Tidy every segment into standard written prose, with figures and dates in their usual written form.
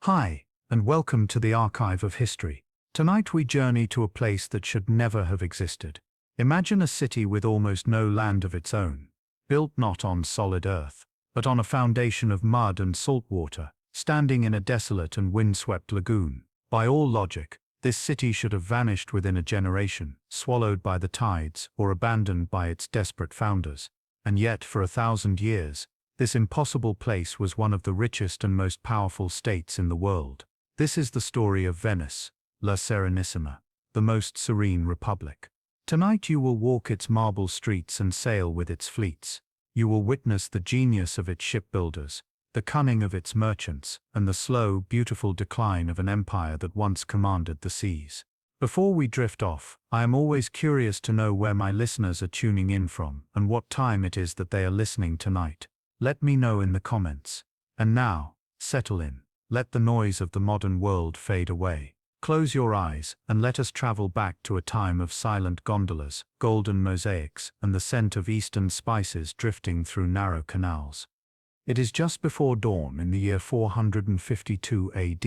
Hi, and welcome to the Archive of History. Tonight we journey to a place that should never have existed. Imagine a city with almost no land of its own, built not on solid earth, but on a foundation of mud and salt water, standing in a desolate and windswept lagoon. By all logic, this city should have vanished within a generation, swallowed by the tides or abandoned by its desperate founders. And yet, for 1,000 years, this impossible place was one of the richest and most powerful states in the world. This is the story of Venice, La Serenissima, the most serene republic. Tonight you will walk its marble streets and sail with its fleets. You will witness the genius of its shipbuilders, the cunning of its merchants, and the slow, beautiful decline of an empire that once commanded the seas. Before we drift off, I am always curious to know where my listeners are tuning in from and what time it is that they are listening tonight. Let me know in the comments. And now, settle in. Let the noise of the modern world fade away. Close your eyes and let us travel back to a time of silent gondolas, golden mosaics, and the scent of eastern spices drifting through narrow canals. It is just before dawn in the year 452 AD.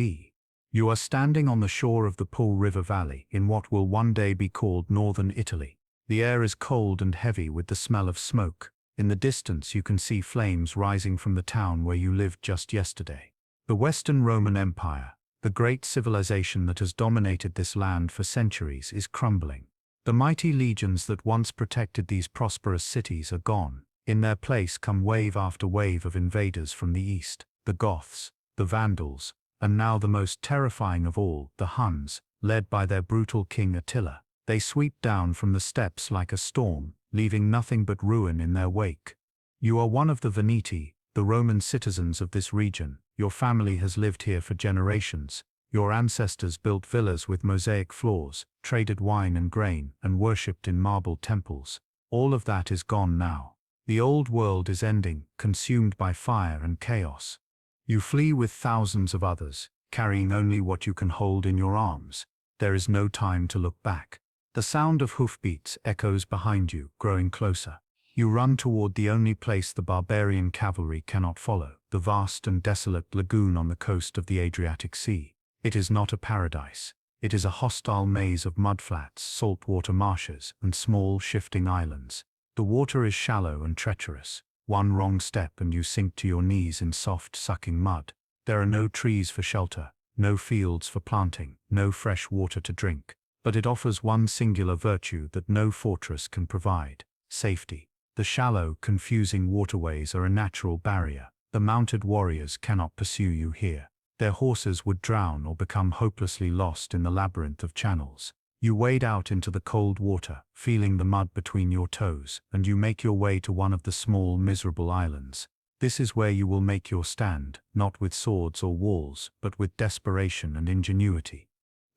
You are standing on the shore of the Po River Valley in what will one day be called northern Italy. The air is cold and heavy with the smell of smoke. In the distance you can see flames rising from the town where you lived just yesterday. The Western Roman Empire, the great civilization that has dominated this land for centuries, is crumbling. The mighty legions that once protected these prosperous cities are gone. In their place come wave after wave of invaders from the east, the Goths, the Vandals, and now the most terrifying of all, the Huns, led by their brutal king Attila. They sweep down from the steppes like a storm, leaving nothing but ruin in their wake. You are one of the Veneti, the Roman citizens of this region. Your family has lived here for generations. Your ancestors built villas with mosaic floors, traded wine and grain, and worshipped in marble temples. All of that is gone now. The old world is ending, consumed by fire and chaos. You flee with thousands of others, carrying only what you can hold in your arms. There is no time to look back. The sound of hoofbeats echoes behind you, growing closer. You run toward the only place the barbarian cavalry cannot follow, the vast and desolate lagoon on the coast of the Adriatic Sea. It is not a paradise. It is a hostile maze of mudflats, saltwater marshes, and small, shifting islands. The water is shallow and treacherous. One wrong step and you sink to your knees in soft, sucking mud. There are no trees for shelter, no fields for planting, no fresh water to drink. But it offers one singular virtue that no fortress can provide: safety. The shallow, confusing waterways are a natural barrier. The mounted warriors cannot pursue you here. Their horses would drown or become hopelessly lost in the labyrinth of channels. You wade out into the cold water, feeling the mud between your toes, and you make your way to one of the small, miserable islands. This is where you will make your stand, not with swords or walls, but with desperation and ingenuity.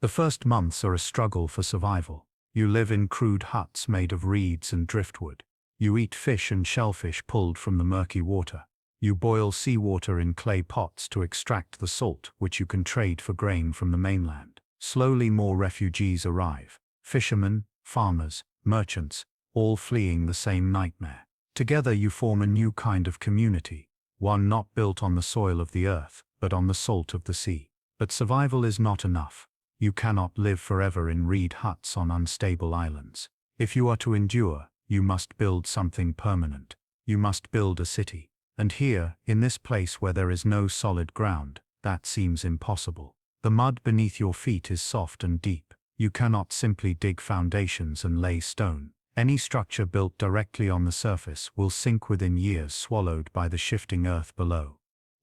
The first months are a struggle for survival. You live in crude huts made of reeds and driftwood. You eat fish and shellfish pulled from the murky water. You boil seawater in clay pots to extract the salt, which you can trade for grain from the mainland. Slowly more refugees arrive. Fishermen, farmers, merchants, all fleeing the same nightmare. Together you form a new kind of community, one not built on the soil of the earth, but on the salt of the sea. But survival is not enough. You cannot live forever in reed huts on unstable islands. If you are to endure, you must build something permanent. You must build a city. And here, in this place where there is no solid ground, that seems impossible. The mud beneath your feet is soft and deep. You cannot simply dig foundations and lay stone. Any structure built directly on the surface will sink within years, swallowed by the shifting earth below.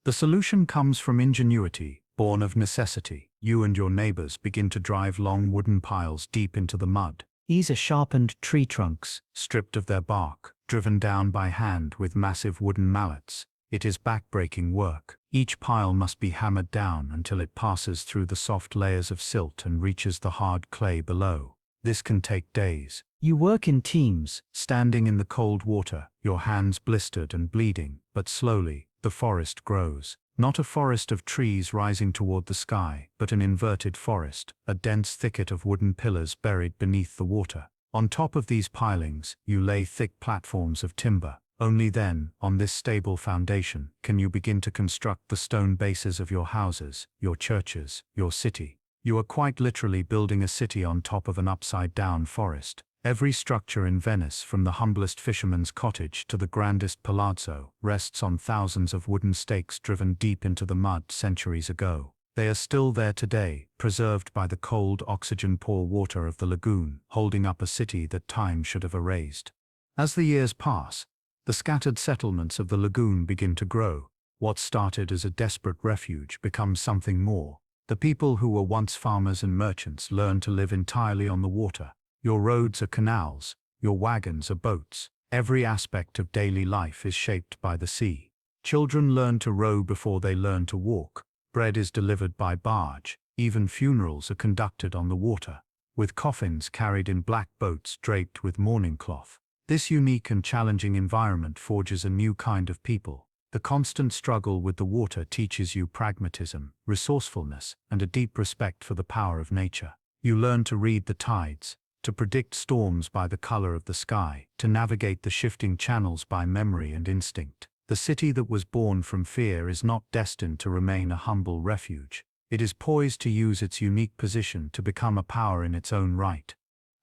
The solution comes from ingenuity, born of necessity. You and your neighbors begin to drive long wooden piles deep into the mud. These are sharpened tree trunks, stripped of their bark, driven down by hand with massive wooden mallets. It is back-breaking work. Each pile must be hammered down until it passes through the soft layers of silt and reaches the hard clay below. This can take days. You work in teams, standing in the cold water, your hands blistered and bleeding, but slowly, the forest grows. Not a forest of trees rising toward the sky, but an inverted forest, a dense thicket of wooden pillars buried beneath the water. On top of these pilings, you lay thick platforms of timber, Only then, on this stable foundation, can you begin to construct the stone bases of your houses, your churches, your city. You are quite literally building a city on top of an upside-down forest. Every structure in Venice, from the humblest fisherman's cottage to the grandest palazzo, rests on thousands of wooden stakes driven deep into the mud centuries ago. They are still there today, preserved by the cold, oxygen-poor water of the lagoon, holding up a city that time should have erased. As the years pass, the scattered settlements of the lagoon begin to grow. What started as a desperate refuge becomes something more. The people who were once farmers and merchants learn to live entirely on the water. Your roads are canals, your wagons are boats. Every aspect of daily life is shaped by the sea. Children learn to row before they learn to walk. Bread is delivered by barge. Even funerals are conducted on the water, with coffins carried in black boats draped with mourning cloth. This unique and challenging environment forges a new kind of people. The constant struggle with the water teaches you pragmatism, resourcefulness, and a deep respect for the power of nature. You learn to read the tides, to predict storms by the color of the sky, to navigate the shifting channels by memory and instinct. The city that was born from fear is not destined to remain a humble refuge. It is poised to use its unique position to become a power in its own right.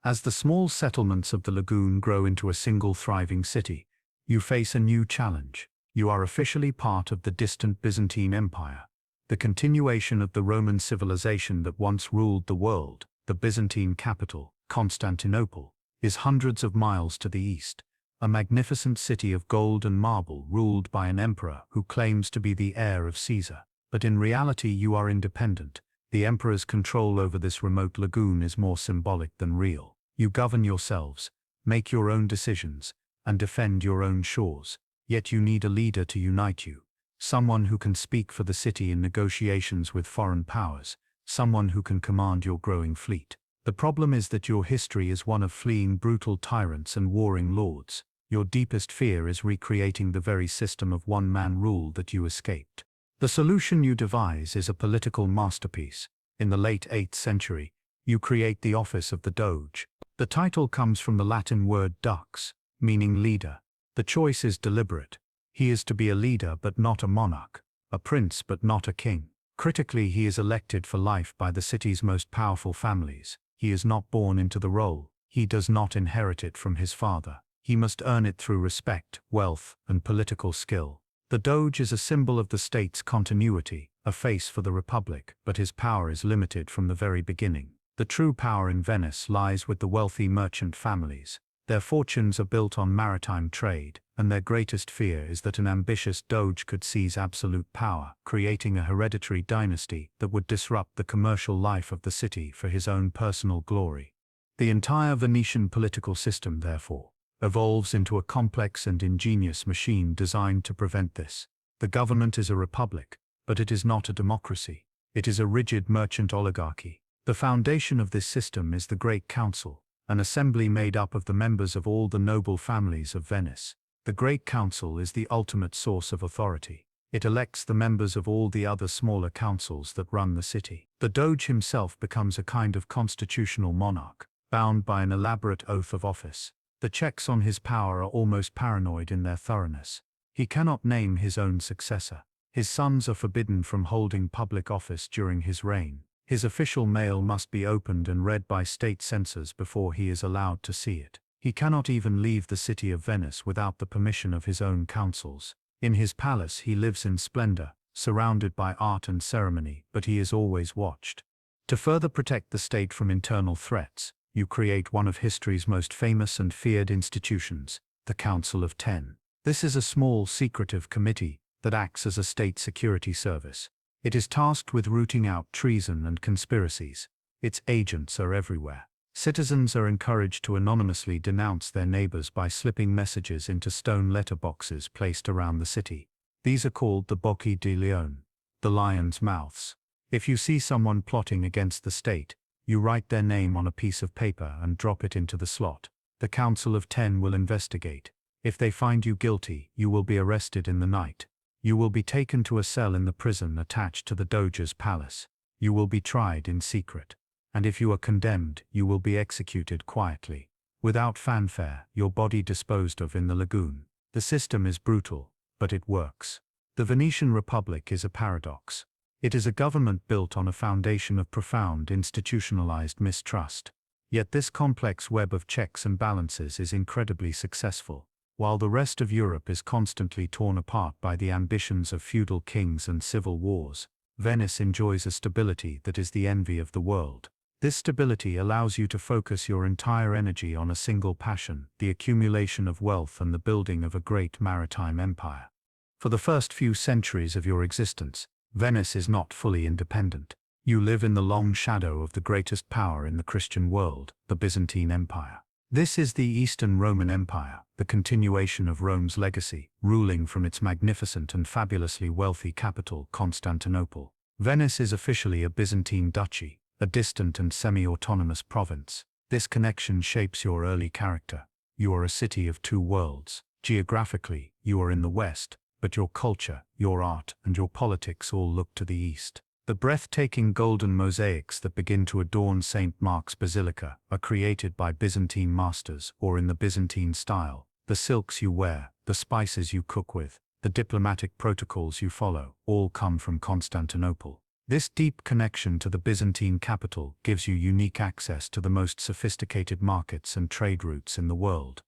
As the small settlements of the lagoon grow into a single thriving city, you face a new challenge. You are officially part of the distant Byzantine Empire, the continuation of the Roman civilization that once ruled the world. The Byzantine capital, Constantinople, is hundreds of miles to the east, a magnificent city of gold and marble ruled by an emperor who claims to be the heir of Caesar. But in reality you are independent. The emperor's control over this remote lagoon is more symbolic than real. You govern yourselves, make your own decisions, and defend your own shores. Yet you need a leader to unite you, someone who can speak for the city in negotiations with foreign powers, someone who can command your growing fleet. The problem is that your history is one of fleeing brutal tyrants and warring lords. Your deepest fear is recreating the very system of one-man rule that you escaped. The solution you devise is a political masterpiece. In the late 8th century, you create the office of the Doge. The title comes from the Latin word dux, meaning leader. The choice is deliberate. He is to be a leader but not a monarch, a prince but not a king. Critically, he is elected for life by the city's most powerful families. He is not born into the role. He does not inherit it from his father. He must earn it through respect, wealth, and political skill. The Doge is a symbol of the state's continuity, a face for the republic, but his power is limited from the very beginning. The true power in Venice lies with the wealthy merchant families. Their fortunes are built on maritime trade, and their greatest fear is that an ambitious Doge could seize absolute power, creating a hereditary dynasty that would disrupt the commercial life of the city for his own personal glory. The entire Venetian political system, therefore, evolves into a complex and ingenious machine designed to prevent this. The government is a republic, but it is not a democracy. It is a rigid merchant oligarchy. The foundation of this system is the Great Council, an assembly made up of the members of all the noble families of Venice. The Great Council is the ultimate source of authority. It elects the members of all the other smaller councils that run the city. The Doge himself becomes a kind of constitutional monarch, bound by an elaborate oath of office. The checks on his power are almost paranoid in their thoroughness. He cannot name his own successor. His sons are forbidden from holding public office during his reign. His official mail must be opened and read by state censors before he is allowed to see it. He cannot even leave the city of Venice without the permission of his own councils. In his palace he lives in splendor, surrounded by art and ceremony, but he is always watched. To further protect the state from internal threats, you create one of history's most famous and feared institutions, the Council of Ten. This is a small, secretive committee that acts as a state security service. It is tasked with rooting out treason and conspiracies. Its agents are everywhere. Citizens are encouraged to anonymously denounce their neighbors by slipping messages into stone letterboxes placed around the city. These are called the Bocchi di Leone, the lion's mouths. If you see someone plotting against the state, you write their name on a piece of paper and drop it into the slot. The Council of Ten will investigate. If they find you guilty, you will be arrested in the night. You will be taken to a cell in the prison attached to the Doge's palace. You will be tried in secret. And if you are condemned, you will be executed quietly, without fanfare, your body disposed of in the lagoon. The system is brutal, but it works. The Venetian Republic is a paradox. It is a government built on a foundation of profound institutionalized mistrust. Yet this complex web of checks and balances is incredibly successful. While the rest of Europe is constantly torn apart by the ambitions of feudal kings and civil wars, Venice enjoys a stability that is the envy of the world. This stability allows you to focus your entire energy on a single passion, the accumulation of wealth and the building of a great maritime empire. For the first few centuries of your existence, Venice is not fully independent. You live in the long shadow of the greatest power in the Christian world, the Byzantine Empire. This is the Eastern Roman Empire, the continuation of Rome's legacy, ruling from its magnificent and fabulously wealthy capital, Constantinople. Venice is officially a Byzantine duchy, a distant and semi-autonomous province. This connection shapes your early character. You are a city of two worlds. Geographically, you are in the West, but your culture, your art, and your politics all look to the East. The breathtaking golden mosaics that begin to adorn St. Mark's Basilica are created by Byzantine masters or in the Byzantine style. The silks you wear, the spices you cook with, the diplomatic protocols you follow, all come from Constantinople. This deep connection to the Byzantine capital gives you unique access to the most sophisticated markets and trade routes in the world.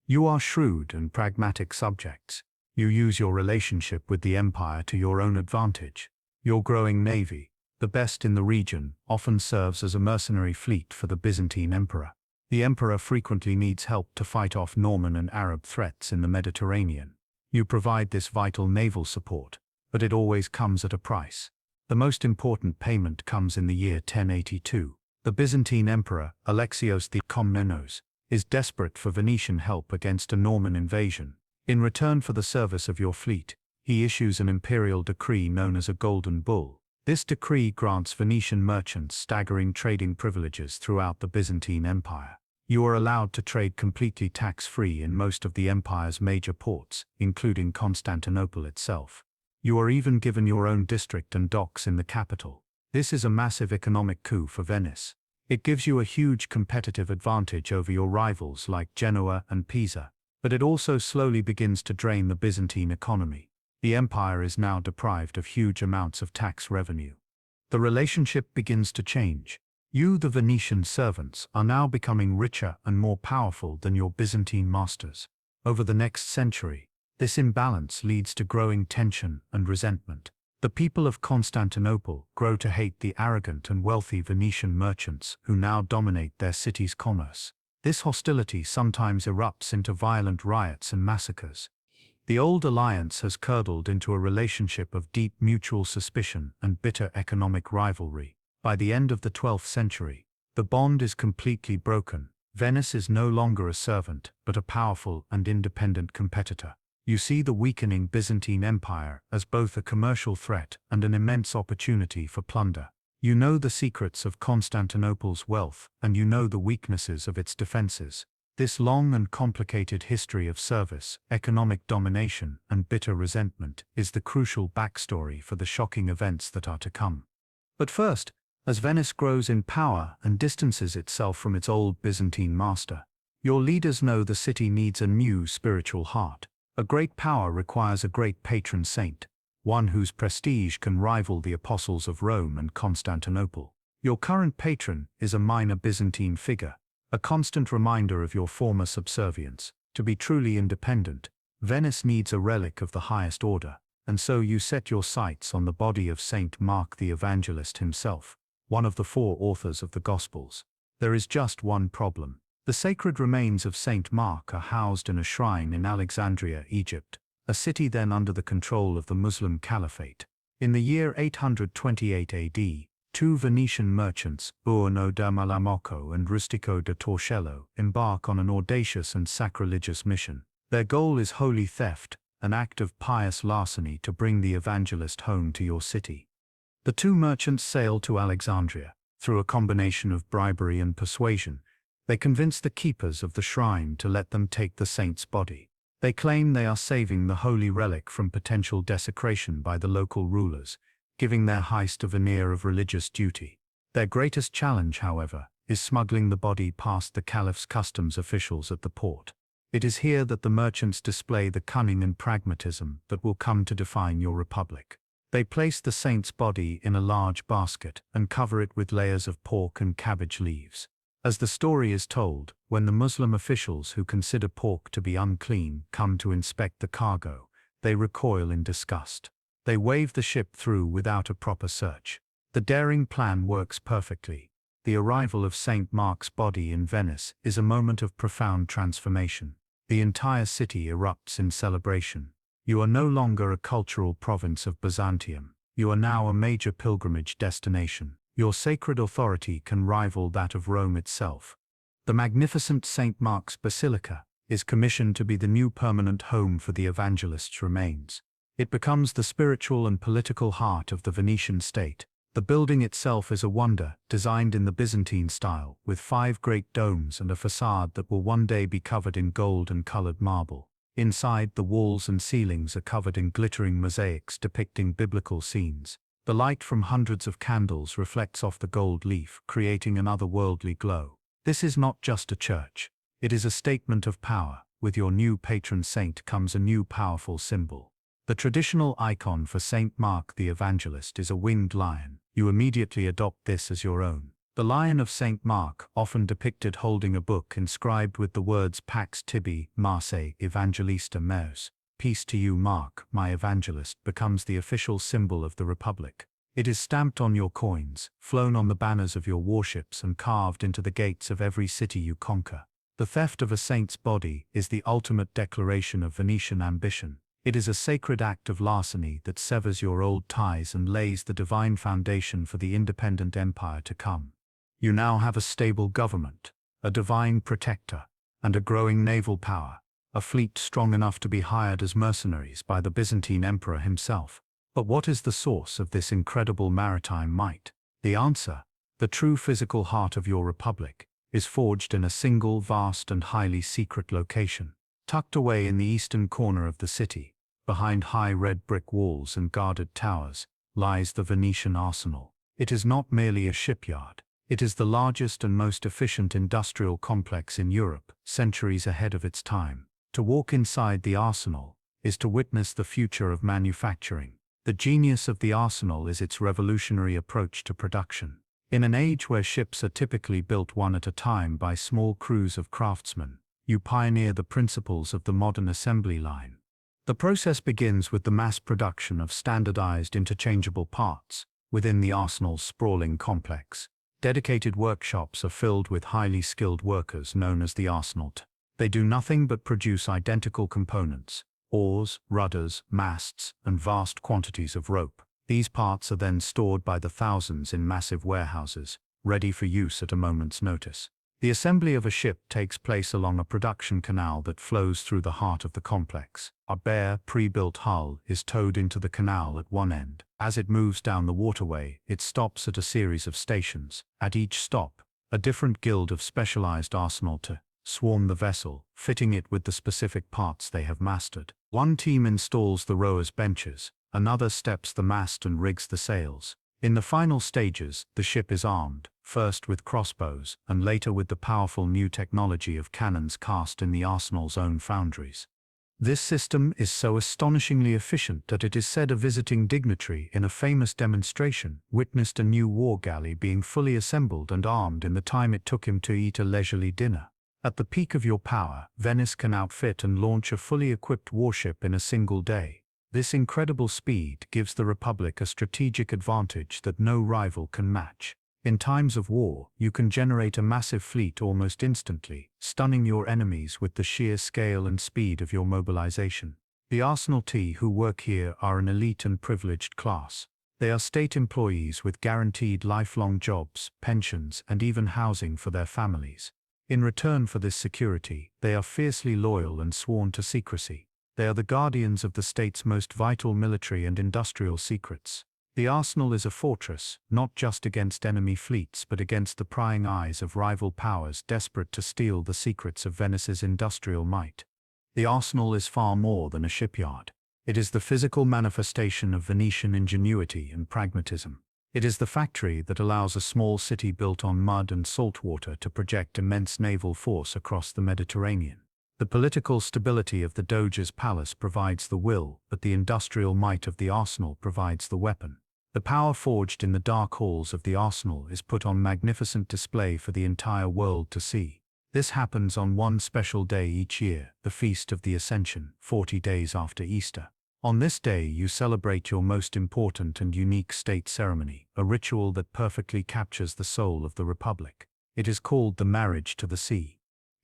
You are shrewd and pragmatic subjects. You use your relationship with the empire to your own advantage. Your growing navy, the best in the region, often serves as a mercenary fleet for the Byzantine emperor. The emperor frequently needs help to fight off Norman and Arab threats in the Mediterranean. You provide this vital naval support, but it always comes at a price. The most important payment comes in the year 1082. The Byzantine emperor, Alexios the Komnenos, is desperate for Venetian help against a Norman invasion. In return for the service of your fleet, he issues an imperial decree known as a Golden Bull. This decree grants Venetian merchants staggering trading privileges throughout the Byzantine Empire. You are allowed to trade completely tax-free in most of the empire's major ports, including Constantinople itself. You are even given your own district and docks in the capital. This is a massive economic coup for Venice. It gives you a huge competitive advantage over your rivals like Genoa and Pisa, but it also slowly begins to drain the Byzantine economy. The empire is now deprived of huge amounts of tax revenue. The relationship begins to change. You, the Venetian servants, are now becoming richer and more powerful than your Byzantine masters. Over the next century, this imbalance leads to growing tension and resentment. The people of Constantinople grow to hate the arrogant and wealthy Venetian merchants who now dominate their city's commerce. This hostility sometimes erupts into violent riots and massacres. The old alliance has curdled into a relationship of deep mutual suspicion and bitter economic rivalry. By the end of the 12th century, the bond is completely broken. Venice is no longer a servant, but a powerful and independent competitor. You see the weakening Byzantine Empire as both a commercial threat and an immense opportunity for plunder. You know the secrets of Constantinople's wealth, and you know the weaknesses of its defenses. This long and complicated history of service, economic domination, and bitter resentment is the crucial backstory for the shocking events that are to come. But first, as Venice grows in power and distances itself from its old Byzantine master, your leaders know the city needs a new spiritual heart. A great power requires a great patron saint, one whose prestige can rival the apostles of Rome and Constantinople. Your current patron is a minor Byzantine figure, a constant reminder of your former subservience. To be truly independent, Venice needs a relic of the highest order, and so you set your sights on the body of Saint Mark the Evangelist himself, one of the four authors of the Gospels. There is just one problem. The sacred remains of Saint Mark are housed in a shrine in Alexandria, Egypt, a city then under the control of the Muslim Caliphate. In the year 828 AD, two Venetian merchants, Buono da Malamocco and Rustico da Torcello, embark on an audacious and sacrilegious mission. Their goal is holy theft, an act of pious larceny to bring the evangelist home to your city. The two merchants sail to Alexandria. Through a combination of bribery and persuasion, they convince the keepers of the shrine to let them take the saint's body. They claim they are saving the holy relic from potential desecration by the local rulers, giving their heist a veneer of religious duty. Their greatest challenge, however, is smuggling the body past the caliph's customs officials at the port. It is here that the merchants display the cunning and pragmatism that will come to define your republic. They place the saint's body in a large basket and cover it with layers of pork and cabbage leaves. As the story is told, when the Muslim officials who consider pork to be unclean come to inspect the cargo, they recoil in disgust. They wave the ship through without a proper search. The daring plan works perfectly. The arrival of Saint Mark's body in Venice is a moment of profound transformation. The entire city erupts in celebration. You are no longer a cultural province of Byzantium. You are now a major pilgrimage destination. Your sacred authority can rival that of Rome itself. The magnificent St. Mark's Basilica is commissioned to be the new permanent home for the evangelist's remains. It becomes the spiritual and political heart of the Venetian state. The building itself is a wonder, designed in the Byzantine style, with 5 great domes and a facade that will one day be covered in gold and colored marble. Inside, the walls and ceilings are covered in glittering mosaics depicting biblical scenes. The light from hundreds of candles reflects off the gold leaf, creating an otherworldly glow. This is not just a church. It is a statement of power. With your new patron saint comes a new powerful symbol. The traditional icon for Saint Mark the Evangelist is a winged lion. You immediately adopt this as your own. The Lion of Saint Mark, often depicted holding a book inscribed with the words Pax Tibi, Marse, Evangelista Meus, Peace to you Mark, my evangelist, becomes the official symbol of the Republic. It is stamped on your coins, flown on the banners of your warships and carved into the gates of every city you conquer. The theft of a saint's body is the ultimate declaration of Venetian ambition. It is a sacred act of larceny that severs your old ties and lays the divine foundation for the independent empire to come. You now have a stable government, a divine protector, and a growing naval power, a fleet strong enough to be hired as mercenaries by the Byzantine emperor himself. But what is the source of this incredible maritime might? The answer, the true physical heart of your republic, is forged in a single vast and highly secret location. Tucked away in the eastern corner of the city, behind high red brick walls and guarded towers, lies the Venetian arsenal. It is not merely a shipyard. It is the largest and most efficient industrial complex in Europe, centuries ahead of its time. To walk inside the arsenal is to witness the future of manufacturing. The genius of the arsenal is its revolutionary approach to production. In an age where ships are typically built one at a time by small crews of craftsmen, you pioneer the principles of the modern assembly line. The process begins with the mass production of standardized interchangeable parts. Within the arsenal's sprawling complex, dedicated workshops are filled with highly skilled workers known as the arsenal. They do nothing but produce identical components: oars, rudders, masts, and vast quantities of rope. These parts are then stored by the thousands in massive warehouses, ready for use at a moment's notice. The assembly of a ship takes place along a production canal that flows through the heart of the complex. A bare, pre-built hull is towed into the canal at one end. As it moves down the waterway, it stops at a series of stations. At each stop, a different guild of specialized arsenal swarm the vessel, fitting it with the specific parts they have mastered. One team installs the rowers' benches, another steps the mast and rigs the sails. In the final stages, the ship is armed, first with crossbows, and later with the powerful new technology of cannons cast in the arsenal's own foundries. This system is so astonishingly efficient that it is said a visiting dignitary in a famous demonstration witnessed a new war galley being fully assembled and armed in the time it took him to eat a leisurely dinner. At the peak of your power, Venice can outfit and launch a fully equipped warship in a single day. This incredible speed gives the Republic a strategic advantage that no rival can match. In times of war, you can generate a massive fleet almost instantly, stunning your enemies with the sheer scale and speed of your mobilization. The Arsenal who work here are an elite and privileged class. They are state employees with guaranteed lifelong jobs, pensions, and even housing for their families. In return for this security, they are fiercely loyal and sworn to secrecy. They are the guardians of the state's most vital military and industrial secrets. The arsenal is a fortress, not just against enemy fleets but against the prying eyes of rival powers desperate to steal the secrets of Venice's industrial might. The arsenal is far more than a shipyard. It is the physical manifestation of Venetian ingenuity and pragmatism. It is the factory that allows a small city built on mud and salt water to project immense naval force across the Mediterranean. The political stability of the Doge's palace provides the will, but the industrial might of the arsenal provides the weapon. The power forged in the dark halls of the arsenal is put on magnificent display for the entire world to see. This happens on one special day each year, the Feast of the Ascension, 40 days after Easter. On this day you celebrate your most important and unique state ceremony, a ritual that perfectly captures the soul of the Republic. It is called the marriage to the sea.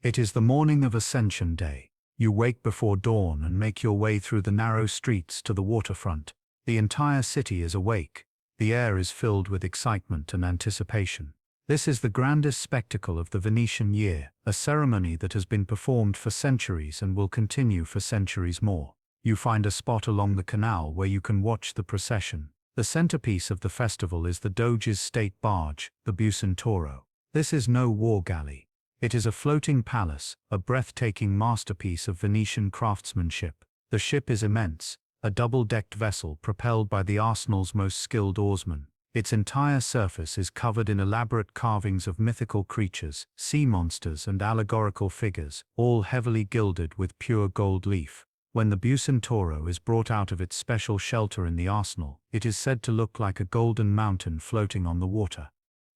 It is the morning of Ascension Day. You wake before dawn and make your way through the narrow streets to the waterfront. The entire city is awake. The air is filled with excitement and anticipation. This is the grandest spectacle of the Venetian year, a ceremony that has been performed for centuries and will continue for centuries more. You find a spot along the canal where you can watch the procession. The centerpiece of the festival is the Doge's state barge, the Bucentoro. This is no war galley. It is a floating palace, a breathtaking masterpiece of Venetian craftsmanship. The ship is immense, a double-decked vessel propelled by the arsenal's most skilled oarsmen. Its entire surface is covered in elaborate carvings of mythical creatures, sea monsters and allegorical figures, all heavily gilded with pure gold leaf. When the Bucentoro is brought out of its special shelter in the arsenal, it is said to look like a golden mountain floating on the water.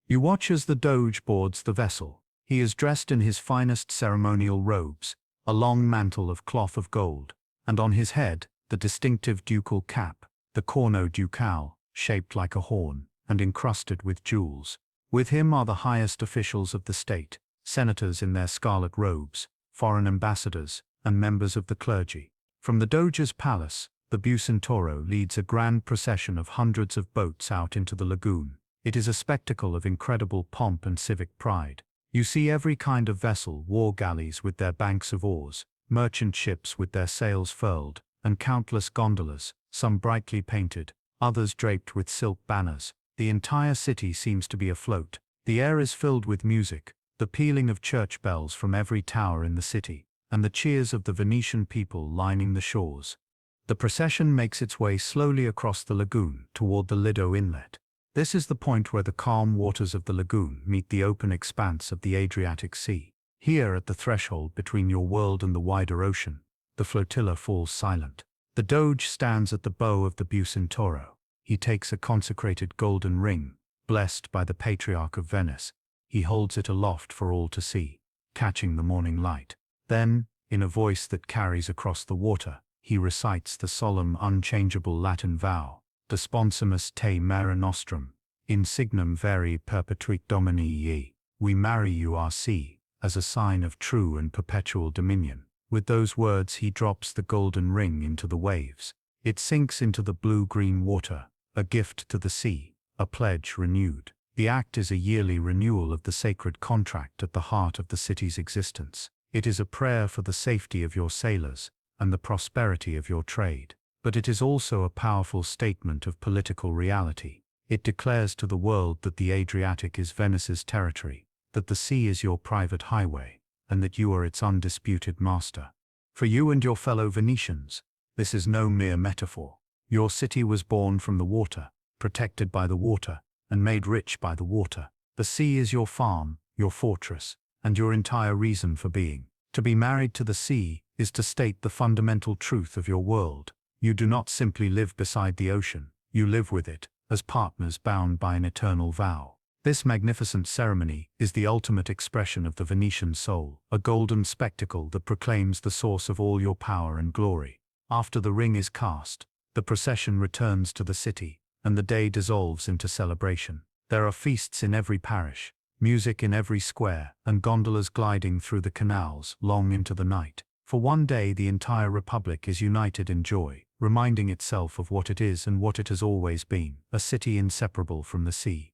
You watch as the Doge boards the vessel. He is dressed in his finest ceremonial robes, a long mantle of cloth of gold, and on his head, the distinctive ducal cap, the corno ducale, shaped like a horn, and encrusted with jewels. With him are the highest officials of the state, senators in their scarlet robes, foreign ambassadors, and members of the clergy. From the Doge's palace, the Bucentoro leads a grand procession of hundreds of boats out into the lagoon. It is a spectacle of incredible pomp and civic pride. You see every kind of vessel, war galleys with their banks of oars, merchant ships with their sails furled, and countless gondolas, some brightly painted, others draped with silk banners. The entire city seems to be afloat. The air is filled with music, the pealing of church bells from every tower in the city, and the cheers of the Venetian people lining the shores. The procession makes its way slowly across the lagoon toward the Lido Inlet. This is the point where the calm waters of the lagoon meet the open expanse of the Adriatic Sea. Here, at the threshold between your world and the wider ocean, the flotilla falls silent. The Doge stands at the bow of the Bucentoro. He takes a consecrated golden ring, blessed by the Patriarch of Venice. He holds it aloft for all to see, catching the morning light. Then, in a voice that carries across the water, he recites the solemn, unchangeable Latin vow, Desponsimus te mare nostrum, in signum veri perpetuit Domini ye. We marry you, our sea, as a sign of true and perpetual dominion. With those words he drops the golden ring into the waves. It sinks into the blue-green water, a gift to the sea, a pledge renewed. The act is a yearly renewal of the sacred contract at the heart of the city's existence. It is a prayer for the safety of your sailors and the prosperity of your trade. But it is also a powerful statement of political reality. It declares to the world that the Adriatic is Venice's territory, that the sea is your private highway, and that you are its undisputed master. For you and your fellow Venetians, this is no mere metaphor. Your city was born from the water, protected by the water, and made rich by the water. The sea is your farm, your fortress, and your entire reason for being. To be married to the sea is to state the fundamental truth of your world. You do not simply live beside the ocean, you live with it, as partners bound by an eternal vow. This magnificent ceremony is the ultimate expression of the Venetian soul, a golden spectacle that proclaims the source of all your power and glory. After the ring is cast, the procession returns to the city, and the day dissolves into celebration. There are feasts in every parish, music in every square, and gondolas gliding through the canals long into the night. For one day the entire Republic is united in joy, reminding itself of what it is and what it has always been, a city inseparable from the sea.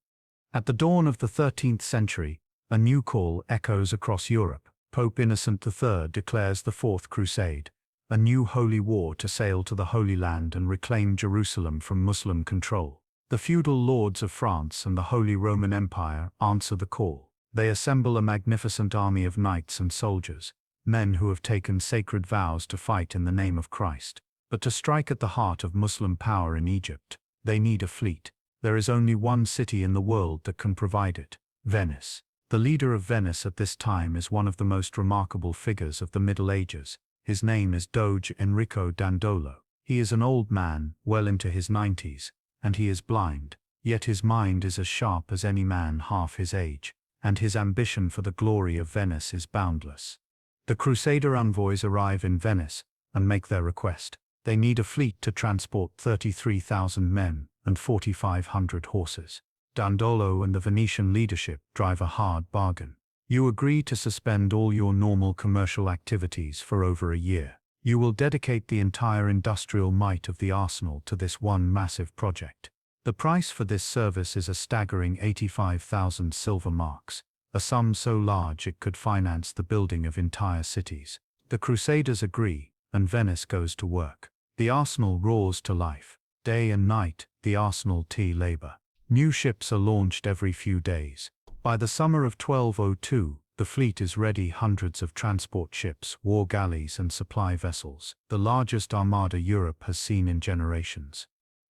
At the dawn of the 13th century, a new call echoes across Europe. Pope Innocent III declares the Fourth Crusade, a new holy war to sail to the Holy Land and reclaim Jerusalem from Muslim control. The feudal lords of France and the Holy Roman Empire answer the call. They assemble a magnificent army of knights and soldiers, men who have taken sacred vows to fight in the name of Christ. But to strike at the heart of Muslim power in Egypt, they need a fleet. There is only one city in the world that can provide it: Venice. The leader of Venice at this time is one of the most remarkable figures of the Middle Ages. His name is Doge Enrico Dandolo. He is an old man, well into his 90s, and he is blind, yet his mind is as sharp as any man half his age, and his ambition for the glory of Venice is boundless. The Crusader envoys arrive in Venice and make their request. They need a fleet to transport 33,000 men and 4,500 horses. Dandolo and the Venetian leadership drive a hard bargain. You agree to suspend all your normal commercial activities for over a year. You will dedicate the entire industrial might of the arsenal to this one massive project. The price for this service is a staggering 85,000 silver marks, a sum so large it could finance the building of entire cities. The Crusaders agree, and Venice goes to work. The arsenal roars to life. Day and night, the arsenal labor. New ships are launched every few days. By the summer of 1202, the fleet is ready, hundreds of transport ships, war galleys and supply vessels, the largest armada Europe has seen in generations.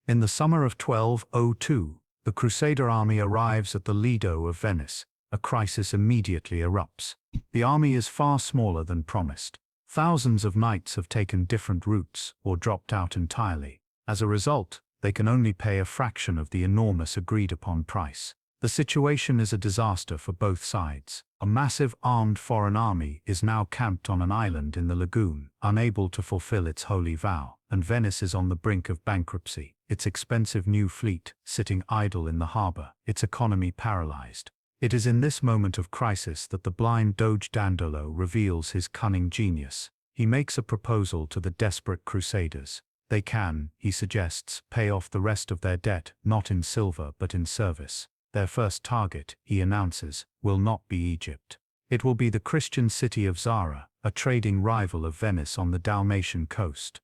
In the summer of 1202, the Crusader army arrives at the Lido of Venice. A crisis immediately erupts. The army is far smaller than promised. Thousands of knights have taken different routes or dropped out entirely. As a result, they can only pay a fraction of the enormous agreed-upon price. The situation is a disaster for both sides. A massive armed foreign army is now camped on an island in the lagoon, unable to fulfill its holy vow, and Venice is on the brink of bankruptcy, its expensive new fleet sitting idle in the harbor, its economy paralyzed. It is in this moment of crisis that the blind Doge Dandolo reveals his cunning genius. He makes a proposal to the desperate Crusaders. They can, he suggests, pay off the rest of their debt, not in silver but in service. Their first target, he announces, will not be Egypt. It will be the Christian city of Zara, a trading rival of Venice on the Dalmatian coast.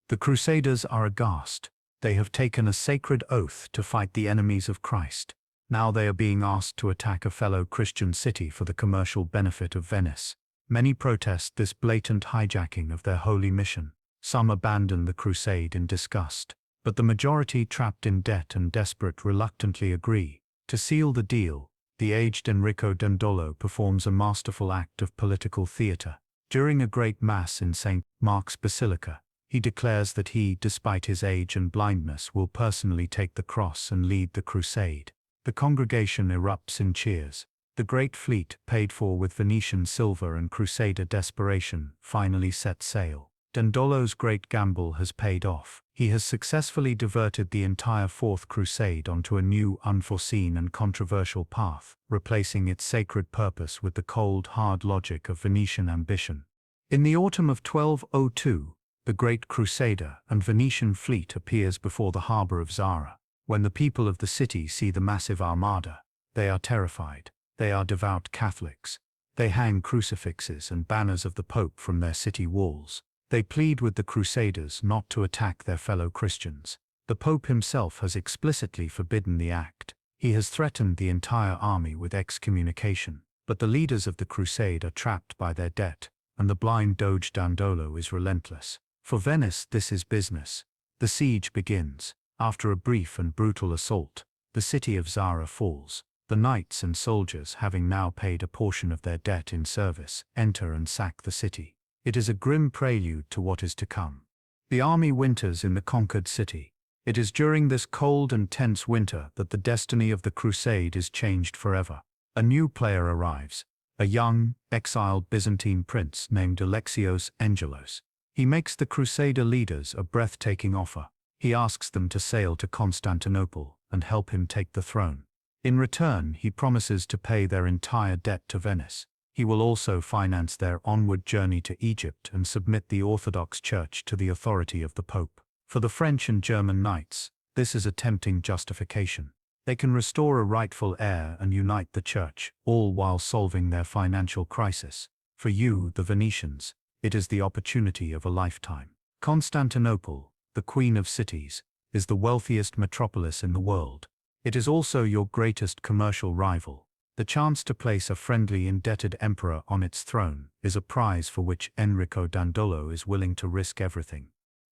The Crusaders are aghast. They have taken a sacred oath to fight the enemies of Christ. Now they are being asked to attack a fellow Christian city for the commercial benefit of Venice. Many protest this blatant hijacking of their holy mission. Some abandon the crusade in disgust, but the majority, trapped in debt and desperate, reluctantly agree. To seal the deal, the aged Enrico Dandolo performs a masterful act of political theater. During a great mass in St. Mark's Basilica, he declares that he, despite his age and blindness, will personally take the cross and lead the crusade. The congregation erupts in cheers. The great fleet, paid for with Venetian silver and Crusader desperation, finally set sail. Dandolo's great gamble has paid off. He has successfully diverted the entire Fourth Crusade onto a new, unforeseen and controversial path, replacing its sacred purpose with the cold, hard logic of Venetian ambition. In the autumn of 1202, the great Crusader and Venetian fleet appears before the harbor of Zara. When the people of the city see the massive armada, they are terrified. They are devout Catholics. They hang crucifixes and banners of the Pope from their city walls. They plead with the Crusaders not to attack their fellow Christians. The Pope himself has explicitly forbidden the act. He has threatened the entire army with excommunication. But the leaders of the crusade are trapped by their debt, and the blind Doge Dandolo is relentless. For Venice, this is business. The siege begins. After a brief and brutal assault, the city of Zara falls. The knights and soldiers, having now paid a portion of their debt in service, enter and sack the city. It is a grim prelude to what is to come. The army winters in the conquered city. It is during this cold and tense winter that the destiny of the crusade is changed forever. A new player arrives, a young, exiled Byzantine prince named Alexios Angelos. He makes the Crusader leaders a breathtaking offer. He asks them to sail to Constantinople and help him take the throne. In return, he promises to pay their entire debt to Venice. He will also finance their onward journey to Egypt and submit the Orthodox Church to the authority of the Pope. For the French and German knights, this is a tempting justification. They can restore a rightful heir and unite the Church, all while solving their financial crisis. For you, the Venetians, it is the opportunity of a lifetime. Constantinople, the queen of cities, is the wealthiest metropolis in the world. It is also your greatest commercial rival. The chance to place a friendly, indebted emperor on its throne is a prize for which Enrico Dandolo is willing to risk everything.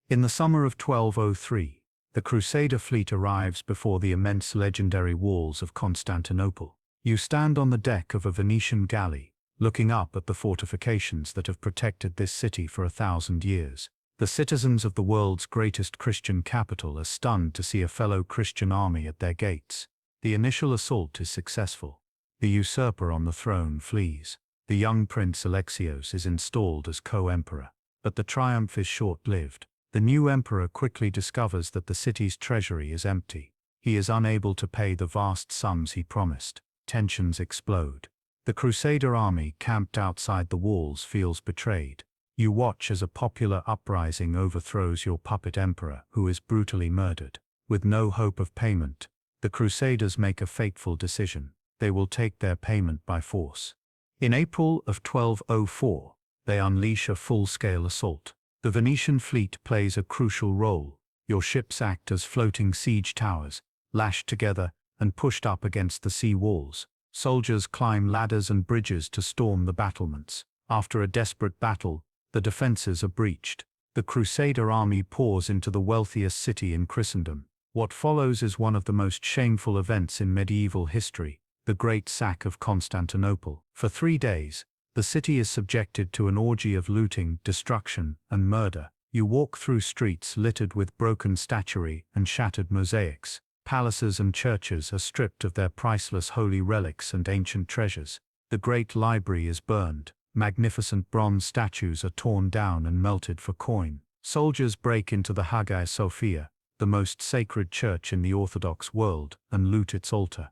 In the summer of 1203, the Crusader fleet arrives before the immense legendary walls of Constantinople. You stand on the deck of a Venetian galley, looking up at the fortifications that have protected this city for 1,000 years. The citizens of the world's greatest Christian capital are stunned to see a fellow Christian army at their gates. The initial assault is successful. The usurper on the throne flees. The young Prince Alexios is installed as co-emperor. But the triumph is short-lived. The new emperor quickly discovers that the city's treasury is empty. He is unable to pay the vast sums he promised. Tensions explode. The Crusader army camped outside the walls feels betrayed. You watch as a popular uprising overthrows your puppet emperor, who is brutally murdered. With no hope of payment, the Crusaders make a fateful decision. They will take their payment by force. In April of 1204, they unleash a full-scale assault. The Venetian fleet plays a crucial role. Your ships act as floating siege towers, lashed together and pushed up against the sea walls. Soldiers climb ladders and bridges to storm the battlements. After a desperate battle, the defenses are breached. The Crusader army pours into the wealthiest city in Christendom. What follows is one of the most shameful events in medieval history, the Great Sack of Constantinople. For 3 days, the city is subjected to an orgy of looting, destruction, and murder. You walk through streets littered with broken statuary and shattered mosaics. Palaces and churches are stripped of their priceless holy relics and ancient treasures. The great library is burned. Magnificent bronze statues are torn down and melted for coin. Soldiers break into the Hagia Sophia, the most sacred church in the Orthodox world, and loot its altar.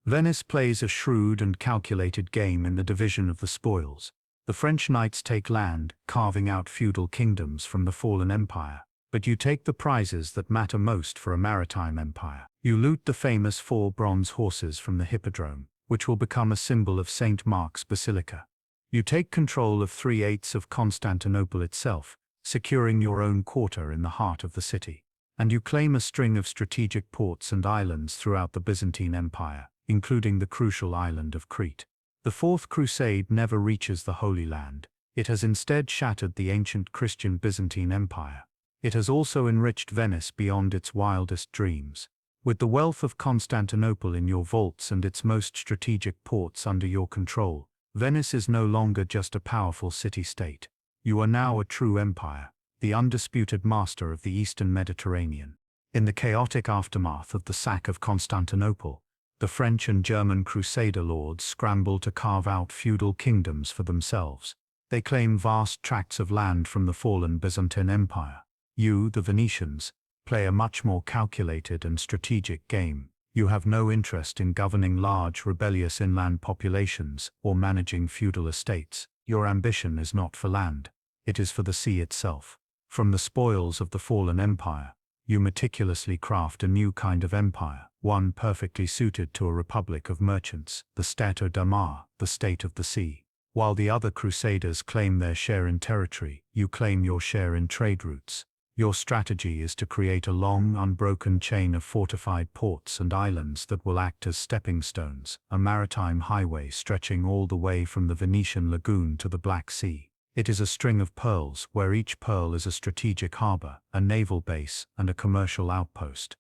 Venice plays a shrewd and calculated game in the division of the spoils. The French knights take land, carving out feudal kingdoms from the fallen empire. But you take the prizes that matter most for a maritime empire. You loot the famous 4 bronze horses from the Hippodrome, which will become a symbol of St. Mark's Basilica. You take control of 3/8 of Constantinople itself, securing your own quarter in the heart of the city. And you claim a string of strategic ports and islands throughout the Byzantine Empire, including the crucial island of Crete. The Fourth Crusade never reaches the Holy Land. It has instead shattered the ancient Christian Byzantine Empire. It has also enriched Venice beyond its wildest dreams. With the wealth of Constantinople in your vaults and its most strategic ports under your control, Venice is no longer just a powerful city-state. You are now a true empire, the undisputed master of the Eastern Mediterranean. In the chaotic aftermath of the sack of Constantinople, the French and German Crusader lords scramble to carve out feudal kingdoms for themselves. They claim vast tracts of land from the fallen Byzantine Empire. You, the Venetians, play a much more calculated and strategic game. You have no interest in governing large, rebellious inland populations or managing feudal estates. Your ambition is not for land. It is for the sea itself. From the spoils of the fallen empire, you meticulously craft a new kind of empire, one perfectly suited to a republic of merchants, the Stato da Mar, the state of the sea. While the other crusaders claim their share in territory, you claim your share in trade routes. Your strategy is to create a long, unbroken chain of fortified ports and islands that will act as stepping stones, a maritime highway stretching all the way from the Venetian lagoon to the Black Sea. It is a string of pearls, where each pearl is a strategic harbor, a naval base, and a commercial outpost.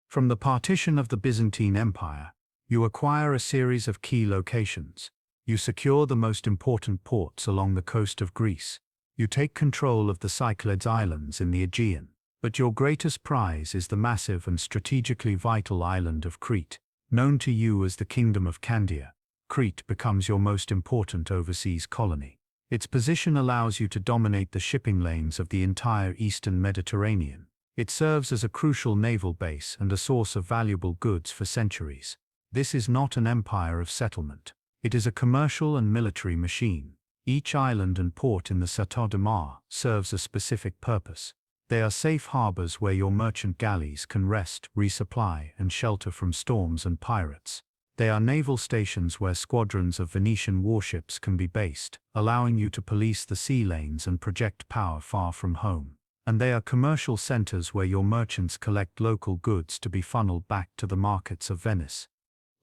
From the partition of the Byzantine Empire, you acquire a series of key locations. You secure the most important ports along the coast of Greece. You take control of the Cyclades Islands in the Aegean. But your greatest prize is the massive and strategically vital island of Crete. Known to you as the Kingdom of Candia, Crete becomes your most important overseas colony. Its position allows you to dominate the shipping lanes of the entire Eastern Mediterranean. It serves as a crucial naval base and a source of valuable goods for centuries. This is not an empire of settlement. It is a commercial and military machine. Each island and port in the Stato da Mar serves a specific purpose. They are safe harbors where your merchant galleys can rest, resupply, and shelter from storms and pirates. They are naval stations where squadrons of Venetian warships can be based, allowing you to police the sea lanes and project power far from home. And they are commercial centers where your merchants collect local goods to be funneled back to the markets of Venice.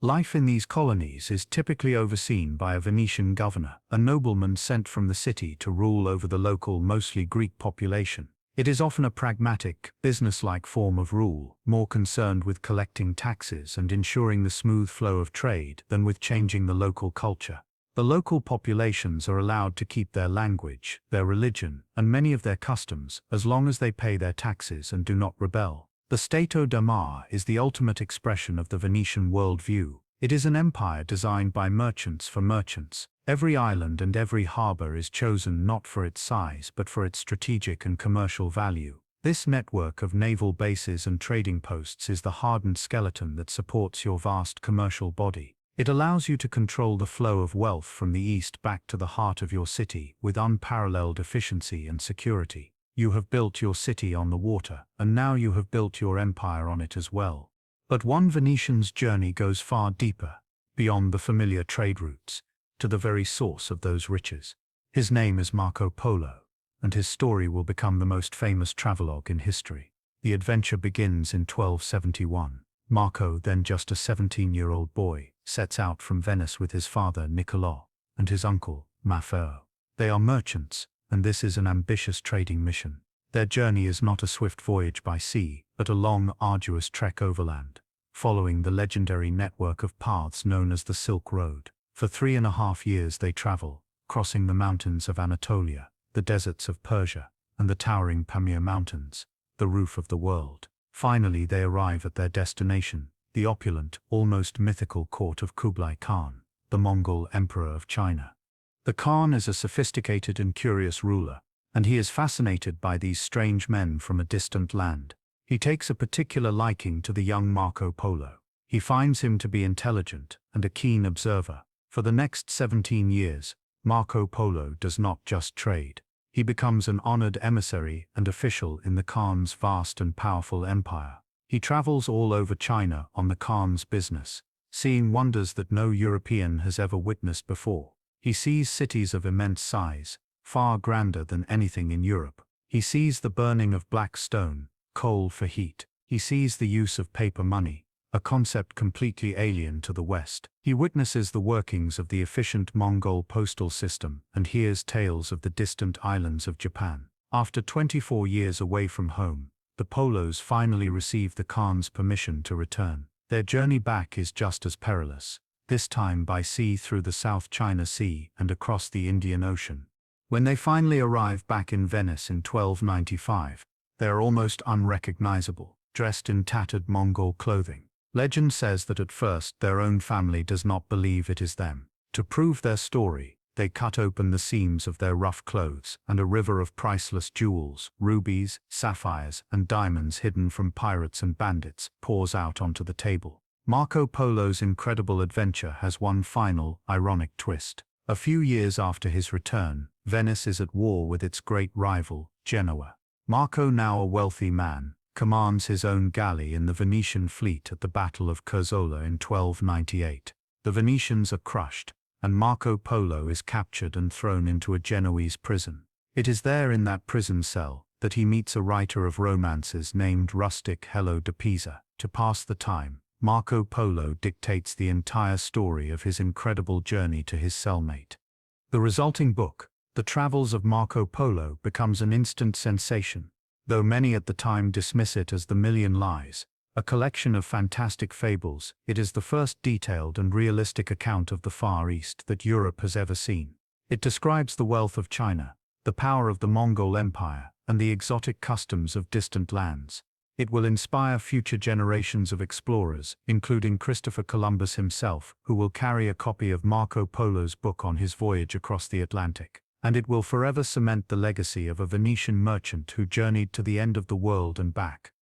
Life in these colonies is typically overseen by a Venetian governor, a nobleman sent from the city to rule over the local, mostly Greek population. It is often a pragmatic, business-like form of rule, more concerned with collecting taxes and ensuring the smooth flow of trade than with changing the local culture. The local populations are allowed to keep their language, their religion, and many of their customs, as long as they pay their taxes and do not rebel. The Stato da Mar is the ultimate expression of the Venetian worldview. It is an empire designed by merchants for merchants. Every island and every harbor is chosen not for its size but for its strategic and commercial value. This network of naval bases and trading posts is the hardened skeleton that supports your vast commercial body. It allows you to control the flow of wealth from the east back to the heart of your city with unparalleled efficiency and security. You have built your city on the water, and now you have built your empire on it as well. But one Venetian's journey goes far deeper, beyond the familiar trade routes, to the very source of those riches. His name is Marco Polo, and his story will become the most famous travelogue in history. The adventure begins in 1271. Marco, then just a 17-year-old boy, sets out from Venice with his father Niccolò and his uncle Maffeo. They are merchants, and this is an ambitious trading mission. Their journey is not a swift voyage by sea, but a long, arduous trek overland, following the legendary network of paths known as the Silk Road. For 3.5 years they travel, crossing the mountains of Anatolia, the deserts of Persia, and the towering Pamir Mountains, the roof of the world. Finally they arrive at their destination, the opulent, almost mythical court of Kublai Khan, the Mongol Emperor of China. The Khan is a sophisticated and curious ruler, and he is fascinated by these strange men from a distant land. He takes a particular liking to the young Marco Polo. He finds him to be intelligent and a keen observer. For the next 17 years, Marco Polo does not just trade. He becomes an honored emissary and official in the Khan's vast and powerful empire. He travels all over China on the Khan's business, seeing wonders that no European has ever witnessed before. He sees cities of immense size, far grander than anything in Europe. He sees the burning of black stone, coal for heat. He sees the use of paper money, a concept completely alien to the West. He witnesses the workings of the efficient Mongol postal system and hears tales of the distant islands of Japan. After 24 years away from home, the Polos finally receive the Khan's permission to return. Their journey back is just as perilous, this time by sea through the South China Sea and across the Indian Ocean. When they finally arrive back in Venice in 1295, they are almost unrecognizable, dressed in tattered Mongol clothing. Legend says that at first their own family does not believe it is them. To prove their story, they cut open the seams of their rough clothes, and a river of priceless jewels, rubies, sapphires, and diamonds hidden from pirates and bandits pours out onto the table. Marco Polo's incredible adventure has one final, ironic twist. A few years after his return, Venice is at war with its great rival, Genoa. Marco, now a wealthy man, commands his own galley in the Venetian fleet at the Battle of Curzola in 1298. The Venetians are crushed, and Marco Polo is captured and thrown into a Genoese prison. It is there in that prison cell that he meets a writer of romances named Rustic Hello de Pisa. To pass the time, Marco Polo dictates the entire story of his incredible journey to his cellmate. The resulting book, The Travels of Marco Polo, becomes an instant sensation, though many at the time dismiss it as The Million Lies, a collection of fantastic fables. It is the first detailed and realistic account of the Far East that Europe has ever seen. It describes the wealth of China, the power of the Mongol Empire, and the exotic customs of distant lands. It will inspire future generations of explorers, including Christopher Columbus himself, who will carry a copy of Marco Polo's book on his voyage across the Atlantic. And it will forever cement the legacy of a Venetian merchant who journeyed to the end of the world and back.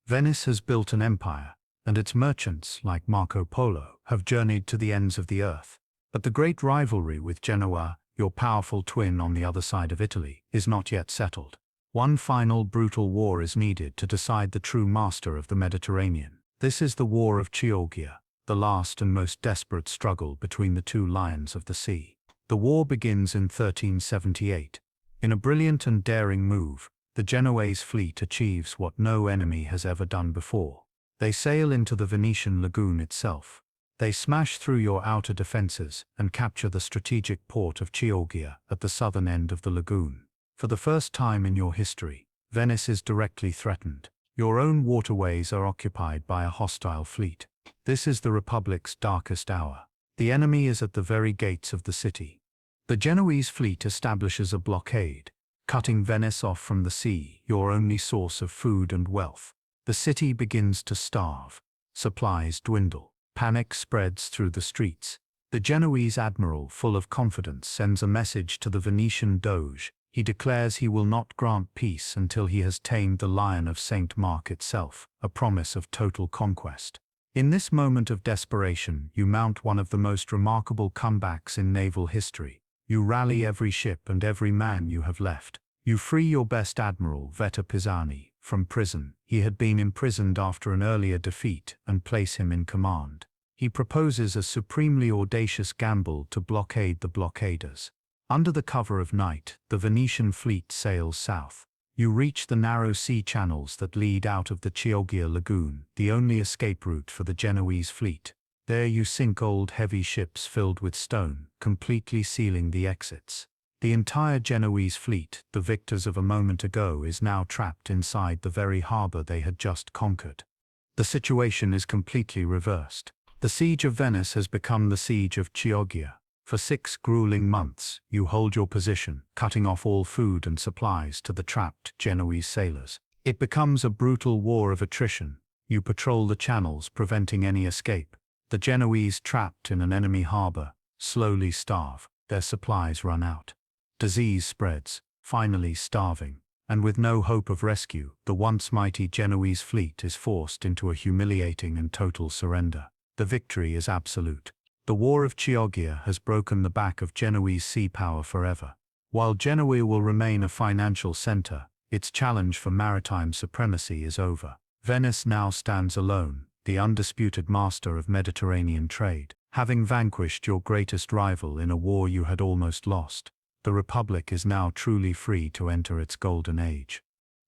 Venice has built an empire, and its merchants, like Marco Polo, have journeyed to the ends of the earth. But the great rivalry with Genoa, your powerful twin on the other side of Italy, is not yet settled. One final brutal war is needed to decide the true master of the Mediterranean. This is the War of Chioggia, the last and most desperate struggle between the two lions of the sea. The war begins in 1378. In a brilliant and daring move, the Genoese fleet achieves what no enemy has ever done before. They sail into the Venetian lagoon itself. They smash through your outer defenses and capture the strategic port of Chioggia at the southern end of the lagoon. For the first time in your history, Venice is directly threatened. Your own waterways are occupied by a hostile fleet. This is the Republic's darkest hour. The enemy is at the very gates of the city. The Genoese fleet establishes a blockade, cutting Venice off from the sea, your only source of food and wealth. The city begins to starve. Supplies dwindle. Panic spreads through the streets. The Genoese admiral, full of confidence, sends a message to the Venetian doge. He declares he will not grant peace until he has tamed the Lion of St. Mark itself, a promise of total conquest. In this moment of desperation, you mount one of the most remarkable comebacks in naval history. You rally every ship and every man you have left. You free your best admiral, Vetta Pisani, from prison. He had been imprisoned after an earlier defeat, and place him in command. He proposes a supremely audacious gamble to blockade the blockaders. Under the cover of night, the Venetian fleet sails south. You reach the narrow sea channels that lead out of the Chioggia lagoon, the only escape route for the Genoese fleet. There you sink old heavy ships filled with stone, completely sealing the exits. The entire Genoese fleet, the victors of a moment ago, is now trapped inside the very harbor they had just conquered. The situation is completely reversed. The siege of Venice has become the siege of Chioggia. For 6 grueling months, you hold your position, cutting off all food and supplies to the trapped Genoese sailors. It becomes a brutal war of attrition. You patrol the channels, preventing any escape. The Genoese, trapped in an enemy harbor, slowly starve. Their supplies run out. Disease spreads, finally starving. And with no hope of rescue, the once mighty Genoese fleet is forced into a humiliating and total surrender. The victory is absolute. The War of Chioggia has broken the back of Genoese sea power forever. While Genoa will remain a financial center, its challenge for maritime supremacy is over. Venice now stands alone, the undisputed master of Mediterranean trade. Having vanquished your greatest rival in a war you had almost lost, the Republic is now truly free to enter its golden age.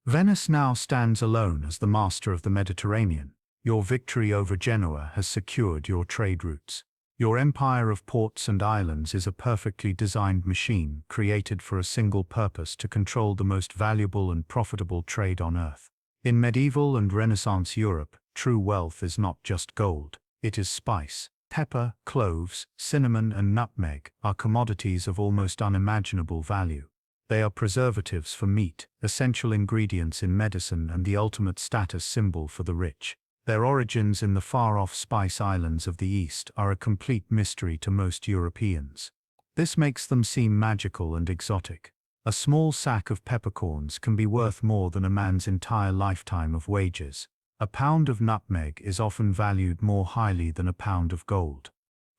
Venice now stands alone as the master of the Mediterranean. Your victory over Genoa has secured your trade routes. Your empire of ports and islands is a perfectly designed machine created for a single purpose: to control the most valuable and profitable trade on earth. In medieval and Renaissance Europe, true wealth is not just gold, it is spice. Pepper, cloves, cinnamon and nutmeg are commodities of almost unimaginable value. They are preservatives for meat, essential ingredients in medicine, and the ultimate status symbol for the rich. Their origins in the far-off spice islands of the East are a complete mystery to most Europeans. This makes them seem magical and exotic. A small sack of peppercorns can be worth more than a man's entire lifetime of wages. A pound of nutmeg is often valued more highly than a pound of gold.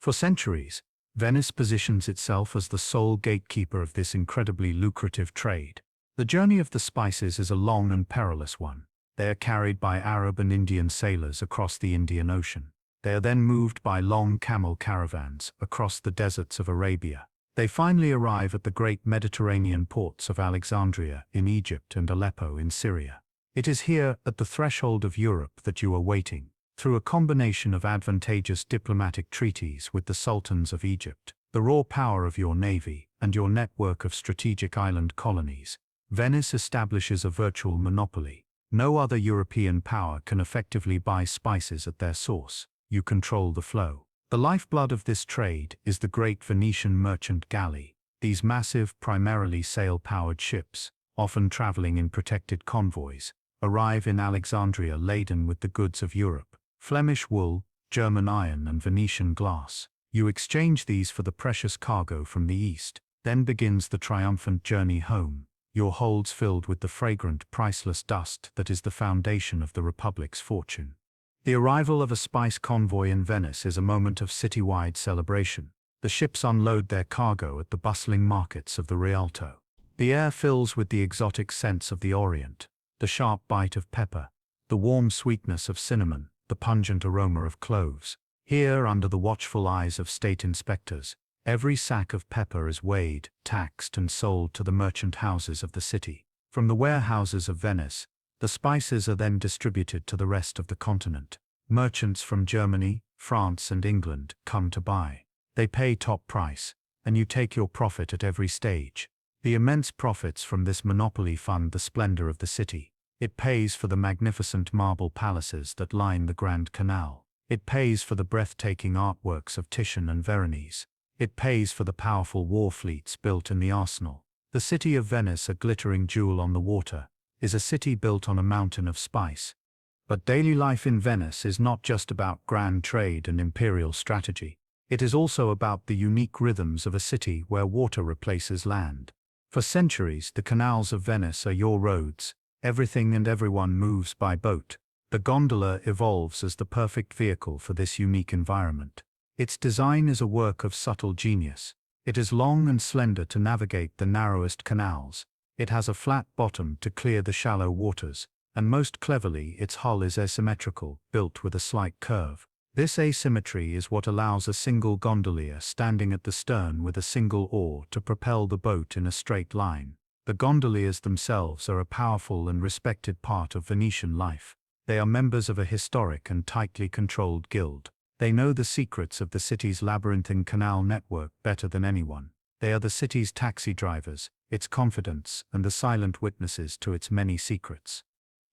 For centuries, Venice positions itself as the sole gatekeeper of this incredibly lucrative trade. The journey of the spices is a long and perilous one. They are carried by Arab and Indian sailors across the Indian Ocean. They are then moved by long camel caravans across the deserts of Arabia. They finally arrive at the great Mediterranean ports of Alexandria in Egypt and Aleppo in Syria. It is here, at the threshold of Europe, that you are waiting. Through a combination of advantageous diplomatic treaties with the sultans of Egypt, the raw power of your navy, and your network of strategic island colonies, Venice establishes a virtual monopoly. No other European power can effectively buy spices at their source. You control the flow. The lifeblood of this trade is the great Venetian merchant galley. These massive, primarily sail-powered ships, often traveling in protected convoys, arrive in Alexandria laden with the goods of Europe: Flemish wool, German iron and Venetian glass. You exchange these for the precious cargo from the East. Then begins the triumphant journey home, your holds filled with the fragrant, priceless dust that is the foundation of the Republic's fortune. The arrival of a spice convoy in Venice is a moment of citywide celebration. The ships unload their cargo at the bustling markets of the Rialto. The air fills with the exotic scents of the Orient, the sharp bite of pepper, the warm sweetness of cinnamon, the pungent aroma of cloves. Here, under the watchful eyes of state inspectors, every sack of pepper is weighed, taxed and sold to the merchant houses of the city. From the warehouses of Venice, the spices are then distributed to the rest of the continent. Merchants from Germany, France and England come to buy. They pay top price, and you take your profit at every stage. The immense profits from this monopoly fund the splendor of the city. It pays for the magnificent marble palaces that line the Grand Canal. It pays for the breathtaking artworks of Titian and Veronese. It pays for the powerful war fleets built in the arsenal. The city of Venice, a glittering jewel on the water, is a city built on a mountain of spice. But daily life in Venice is not just about grand trade and imperial strategy. It is also about the unique rhythms of a city where water replaces land. For centuries, the canals of Venice are your roads. Everything and everyone moves by boat. The gondola evolves as the perfect vehicle for this unique environment. Its design is a work of subtle genius. It is long and slender to navigate the narrowest canals. It has a flat bottom to clear the shallow waters, and most cleverly its hull is asymmetrical, built with a slight curve. This asymmetry is what allows a single gondolier standing at the stern with a single oar to propel the boat in a straight line. The gondoliers themselves are a powerful and respected part of Venetian life. They are members of a historic and tightly controlled guild. They know the secrets of the city's labyrinthine canal network better than anyone. They are the city's taxi drivers, its confidants, and the silent witnesses to its many secrets.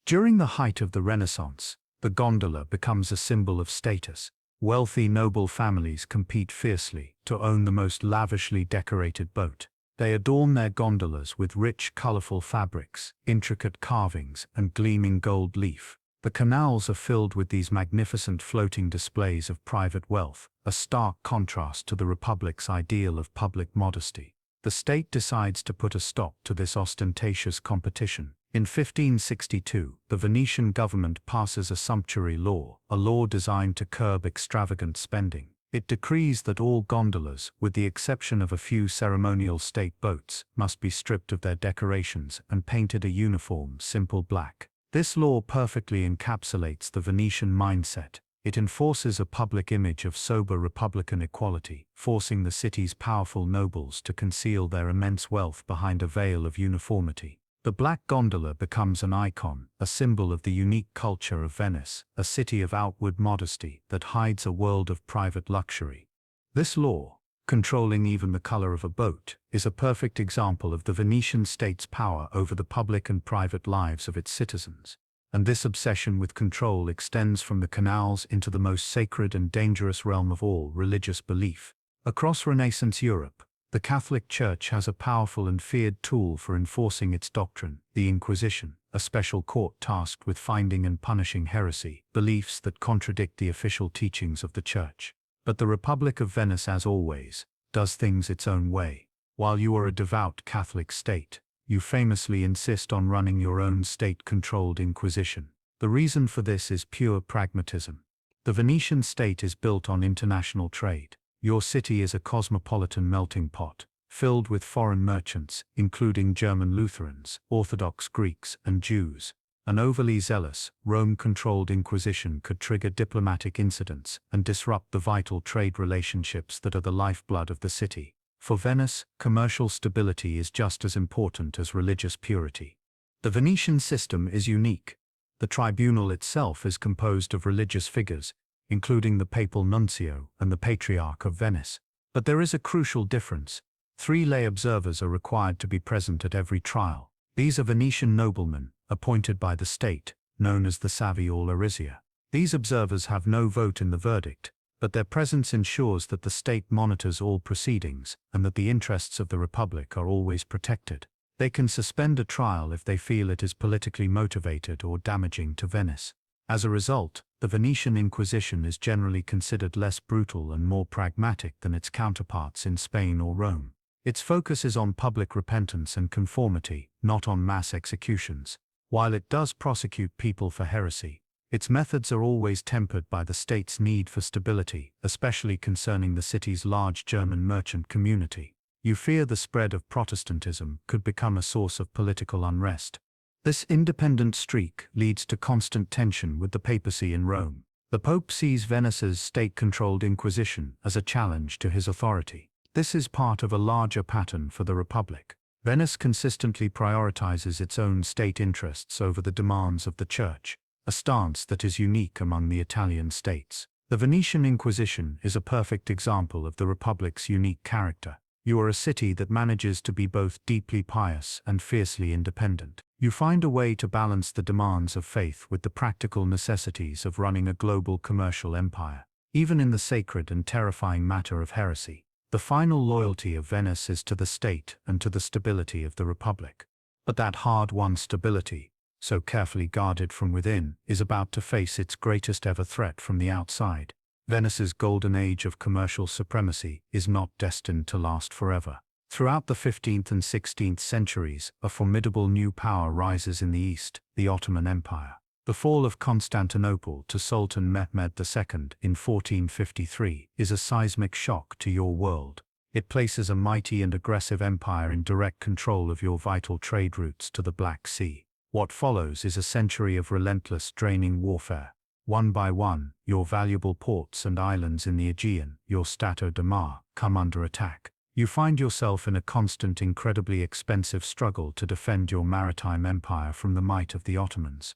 During the height of the Renaissance, the gondola becomes a symbol of status. Wealthy noble families compete fiercely to own the most lavishly decorated boat. They adorn their gondolas with rich, colorful fabrics, intricate carvings, and gleaming gold leaf. The canals are filled with these magnificent floating displays of private wealth, a stark contrast to the Republic's ideal of public modesty. The state decides to put a stop to this ostentatious competition. In 1562, the Venetian government passes a sumptuary law, a law designed to curb extravagant spending. It decrees that all gondolas, with the exception of a few ceremonial state boats, must be stripped of their decorations and painted a uniform, simple black. This law perfectly encapsulates the Venetian mindset. It enforces a public image of sober republican equality, forcing the city's powerful nobles to conceal their immense wealth behind a veil of uniformity. The black gondola becomes an icon, a symbol of the unique culture of Venice, a city of outward modesty that hides a world of private luxury. This law, controlling even the color of a boat, is a perfect example of the Venetian state's power over the public and private lives of its citizens. And this obsession with control extends from the canals into the most sacred and dangerous realm of all, religious belief. Across Renaissance Europe, the Catholic Church has a powerful and feared tool for enforcing its doctrine, the Inquisition, a special court tasked with finding and punishing heresy, beliefs that contradict the official teachings of the Church. But the Republic of Venice, as always, does things its own way. While you are a devout Catholic state, you famously insist on running your own state-controlled Inquisition. The reason for this is pure pragmatism. The Venetian state is built on international trade. Your city is a cosmopolitan melting pot, filled with foreign merchants, including German Lutherans, Orthodox Greeks, and Jews. An overly zealous, Rome-controlled Inquisition could trigger diplomatic incidents and disrupt the vital trade relationships that are the lifeblood of the city. For Venice, commercial stability is just as important as religious purity. The Venetian system is unique. The tribunal itself is composed of religious figures, including the papal nuncio and the Patriarch of Venice. But there is a crucial difference. 3 lay observers are required to be present at every trial. These are Venetian noblemen, appointed by the state, known as the Savi or Larizia. These observers have no vote in the verdict, but their presence ensures that the state monitors all proceedings and that the interests of the Republic are always protected. They can suspend a trial if they feel it is politically motivated or damaging to Venice. As a result, the Venetian Inquisition is generally considered less brutal and more pragmatic than its counterparts in Spain or Rome. Its focus is on public repentance and conformity, not on mass executions. While it does prosecute people for heresy, its methods are always tempered by the state's need for stability, especially concerning the city's large German merchant community. You fear the spread of Protestantism could become a source of political unrest. This independent streak leads to constant tension with the papacy in Rome. The Pope sees Venice's state-controlled Inquisition as a challenge to his authority. This is part of a larger pattern for the Republic. Venice consistently prioritizes its own state interests over the demands of the Church, a stance that is unique among the Italian states. The Venetian Inquisition is a perfect example of the Republic's unique character. You are a city that manages to be both deeply pious and fiercely independent. You find a way to balance the demands of faith with the practical necessities of running a global commercial empire. Even in the sacred and terrifying matter of heresy, the final loyalty of Venice is to the state and to the stability of the Republic. But that hard-won stability, so carefully guarded from within, is about to face its greatest ever threat from the outside. Venice's golden age of commercial supremacy is not destined to last forever. Throughout the 15th and 16th centuries, a formidable new power rises in the east, the Ottoman Empire. The fall of Constantinople to Sultan Mehmed II in 1453 is a seismic shock to your world. It places a mighty and aggressive empire in direct control of your vital trade routes to the Black Sea. What follows is a century of relentless, draining warfare. One by one, your valuable ports and islands in the Aegean, your Stato de Mar, come under attack. You find yourself in a constant, incredibly expensive struggle to defend your maritime empire from the might of the Ottomans.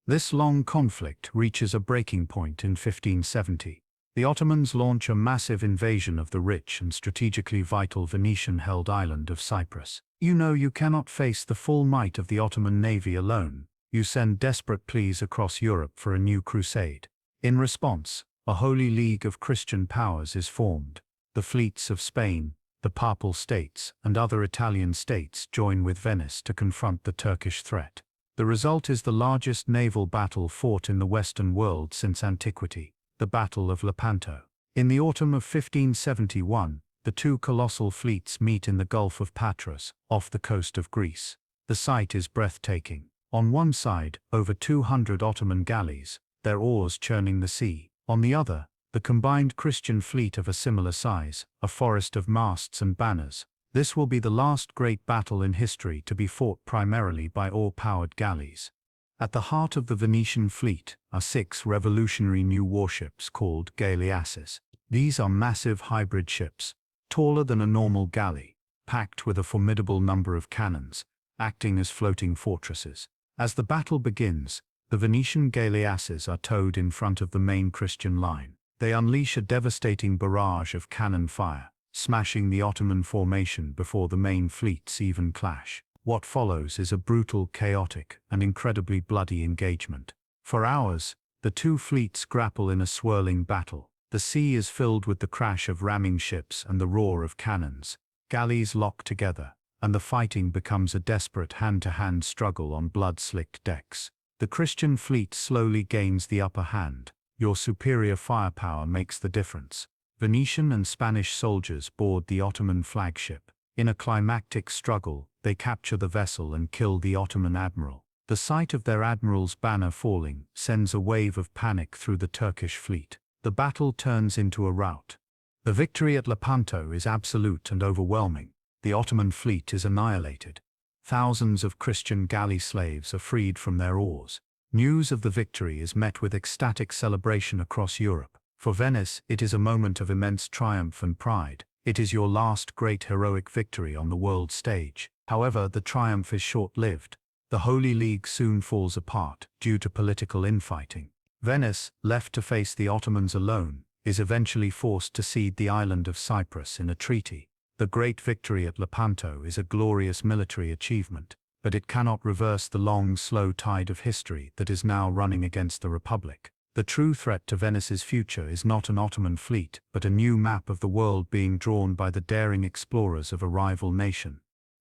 This long conflict reaches a breaking point in 1570. The Ottomans launch a massive invasion of the rich and strategically vital Venetian-held island of Cyprus. You know you cannot face the full might of the Ottoman navy alone. You send desperate pleas across Europe for a new crusade. In response, a holy league of Christian powers is formed. The fleets of Spain, the Papal States, and other Italian states join with Venice to confront the Turkish threat. The result is the largest naval battle fought in the Western world since antiquity, the Battle of Lepanto. In the autumn of 1571, the two colossal fleets meet in the Gulf of Patras, off the coast of Greece. The sight is breathtaking. On one side, over 200 Ottoman galleys, their oars churning the sea. On the other, the combined Christian fleet of a similar size, a forest of masts and banners. This will be the last great battle in history to be fought primarily by oar-powered galleys. At the heart of the Venetian fleet are 6 revolutionary new warships called galleasses. These are massive hybrid ships, taller than a normal galley, packed with a formidable number of cannons, acting as floating fortresses. As the battle begins, the Venetian galleasses are towed in front of the main Christian line. They unleash a devastating barrage of cannon fire, smashing the Ottoman formation before the main fleets even clash. What follows is a brutal, chaotic, and incredibly bloody engagement. For hours, the two fleets grapple in a swirling battle. The sea is filled with the crash of ramming ships and the roar of cannons. Galleys lock together, and the fighting becomes a desperate hand-to-hand struggle on blood-slicked decks. The Christian fleet slowly gains the upper hand. Your superior firepower makes the difference. Venetian and Spanish soldiers board the Ottoman flagship. In a climactic struggle, they capture the vessel and kill the Ottoman admiral. The sight of their admiral's banner falling sends a wave of panic through the Turkish fleet. The battle turns into a rout. The victory at Lepanto is absolute and overwhelming. The Ottoman fleet is annihilated. Thousands of Christian galley slaves are freed from their oars. News of the victory is met with ecstatic celebration across Europe. For Venice, it is a moment of immense triumph and pride. It is your last great heroic victory on the world stage. However, the triumph is short-lived. The Holy League soon falls apart due to political infighting. Venice, left to face the Ottomans alone, is eventually forced to cede the island of Cyprus in a treaty. The great victory at Lepanto is a glorious military achievement, but it cannot reverse the long, slow tide of history that is now running against the Republic. The true threat to Venice's future is not an Ottoman fleet, but a new map of the world being drawn by the daring explorers of a rival nation.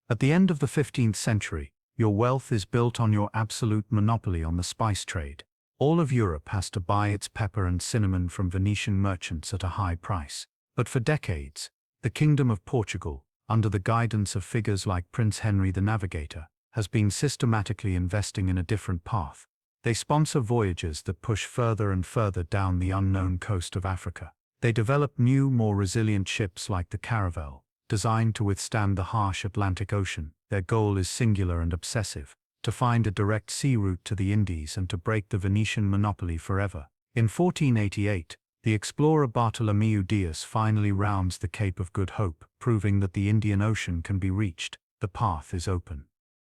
At the end of the 15th century, your wealth is built on your absolute monopoly on the spice trade. All of Europe has to buy its pepper and cinnamon from Venetian merchants at a high price. But for decades, the Kingdom of Portugal, under the guidance of figures like Prince Henry the Navigator, has been systematically investing in a different path. They sponsor voyages that push further and further down the unknown coast of Africa. They develop new, more resilient ships like the Caravel, designed to withstand the harsh Atlantic Ocean. Their goal is singular and obsessive: to find a direct sea route to the Indies and to break the Venetian monopoly forever. In 1488, the explorer Bartolomeu Dias finally rounds the Cape of Good Hope, proving that the Indian Ocean can be reached. The path is open.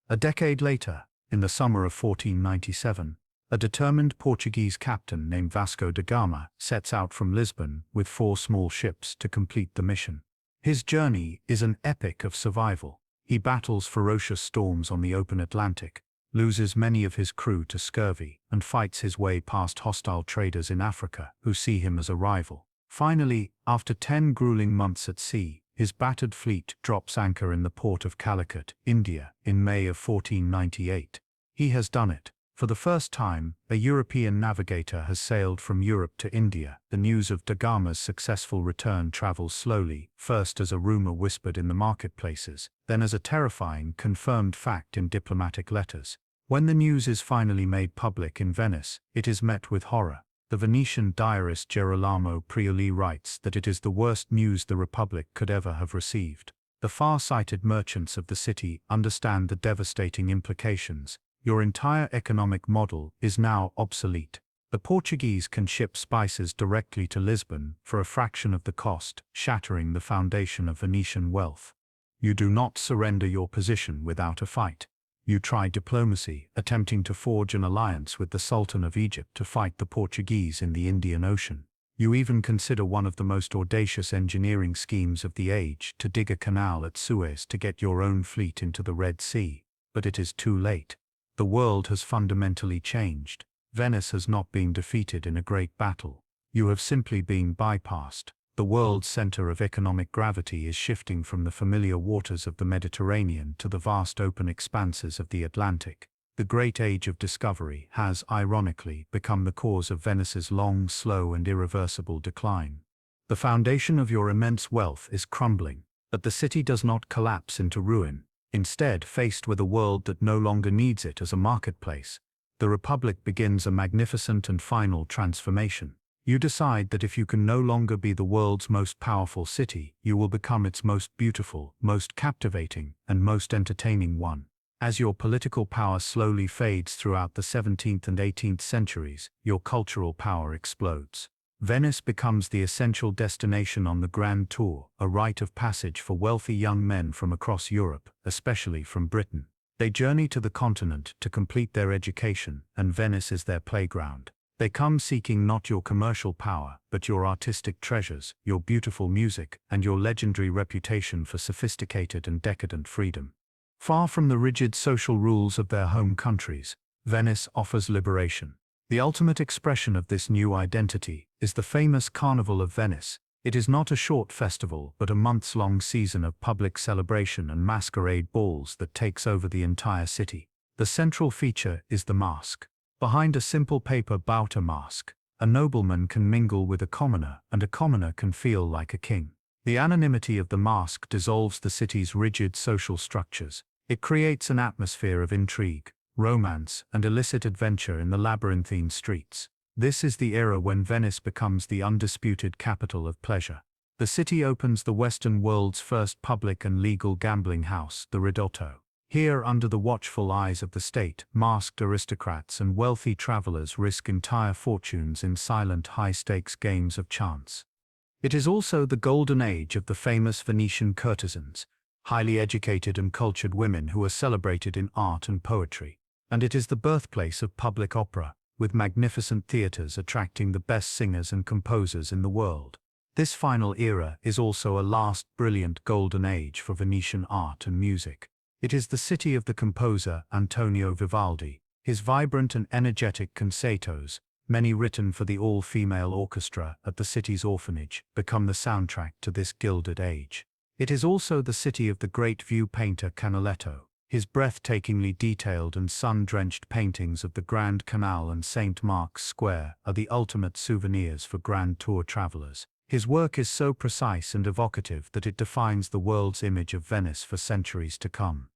A decade later, in the summer of 1497, a determined Portuguese captain named Vasco da Gama sets out from Lisbon with 4 small ships to complete the mission. His journey is an epic of survival. He battles ferocious storms on the open Atlantic, loses many of his crew to scurvy, and fights his way past hostile traders in Africa who see him as a rival. Finally, after 10 grueling months at sea, his battered fleet drops anchor in the port of Calicut, India, in May of 1498. He has done it. For the first time, a European navigator has sailed from Europe to India. The news of Da Gama's successful return travels slowly, first as a rumor whispered in the marketplaces, then as a terrifying, confirmed fact in diplomatic letters. When the news is finally made public in Venice, it is met with horror. The Venetian diarist Girolamo Prioli writes that it is the worst news the Republic could ever have received. The far-sighted merchants of the city understand the devastating implications. Your entire economic model is now obsolete. The Portuguese can ship spices directly to Lisbon for a fraction of the cost, shattering the foundation of Venetian wealth. You do not surrender your position without a fight. You try diplomacy, attempting to forge an alliance with the Sultan of Egypt to fight the Portuguese in the Indian Ocean. You even consider one of the most audacious engineering schemes of the age to dig a canal at Suez to get your own fleet into the Red Sea. But it is too late. The world has fundamentally changed. Venice has not been defeated in a great battle. You have simply been bypassed. The world's center of economic gravity is shifting from the familiar waters of the Mediterranean to the vast open expanses of the Atlantic. The great age of discovery has, ironically, become the cause of Venice's long, slow, and irreversible decline. The foundation of your immense wealth is crumbling, but the city does not collapse into ruin. Instead, faced with a world that no longer needs it as a marketplace, the Republic begins a magnificent and final transformation. You decide that if you can no longer be the world's most powerful city, you will become its most beautiful, most captivating, and most entertaining one. As your political power slowly fades throughout the 17th and 18th centuries, your cultural power explodes. Venice becomes the essential destination on the Grand Tour, a rite of passage for wealthy young men from across Europe, especially from Britain. They journey to the continent to complete their education, and Venice is their playground. They come seeking not your commercial power, but your artistic treasures, your beautiful music, and your legendary reputation for sophisticated and decadent freedom. Far from the rigid social rules of their home countries, Venice offers liberation. The ultimate expression of this new identity is the famous Carnival of Venice. It is not a short festival, but a months-long season of public celebration and masquerade balls that takes over the entire city. The central feature is the mask. Behind a simple paper bauta mask, a nobleman can mingle with a commoner, and a commoner can feel like a king. The anonymity of the mask dissolves the city's rigid social structures. It creates an atmosphere of intrigue, romance, and illicit adventure in the labyrinthine streets. This is the era when Venice becomes the undisputed capital of pleasure. The city opens the Western world's first public and legal gambling house, the Ridotto. Here, under the watchful eyes of the state, masked aristocrats and wealthy travelers risk entire fortunes in silent, high-stakes games of chance. It is also the golden age of the famous Venetian courtesans, highly educated and cultured women who are celebrated in art and poetry. And it is the birthplace of public opera, with magnificent theaters attracting the best singers and composers in the world. This final era is also a last brilliant golden age for Venetian art and music. It is the city of the composer Antonio Vivaldi. His vibrant and energetic concertos, many written for the all-female orchestra at the city's orphanage, become the soundtrack to this gilded age. It is also the city of the great view painter Canaletto. His breathtakingly detailed and sun-drenched paintings of the Grand Canal and St. Mark's Square are the ultimate souvenirs for Grand Tour travelers. His work is so precise and evocative that it defines the world's image of Venice for centuries to come.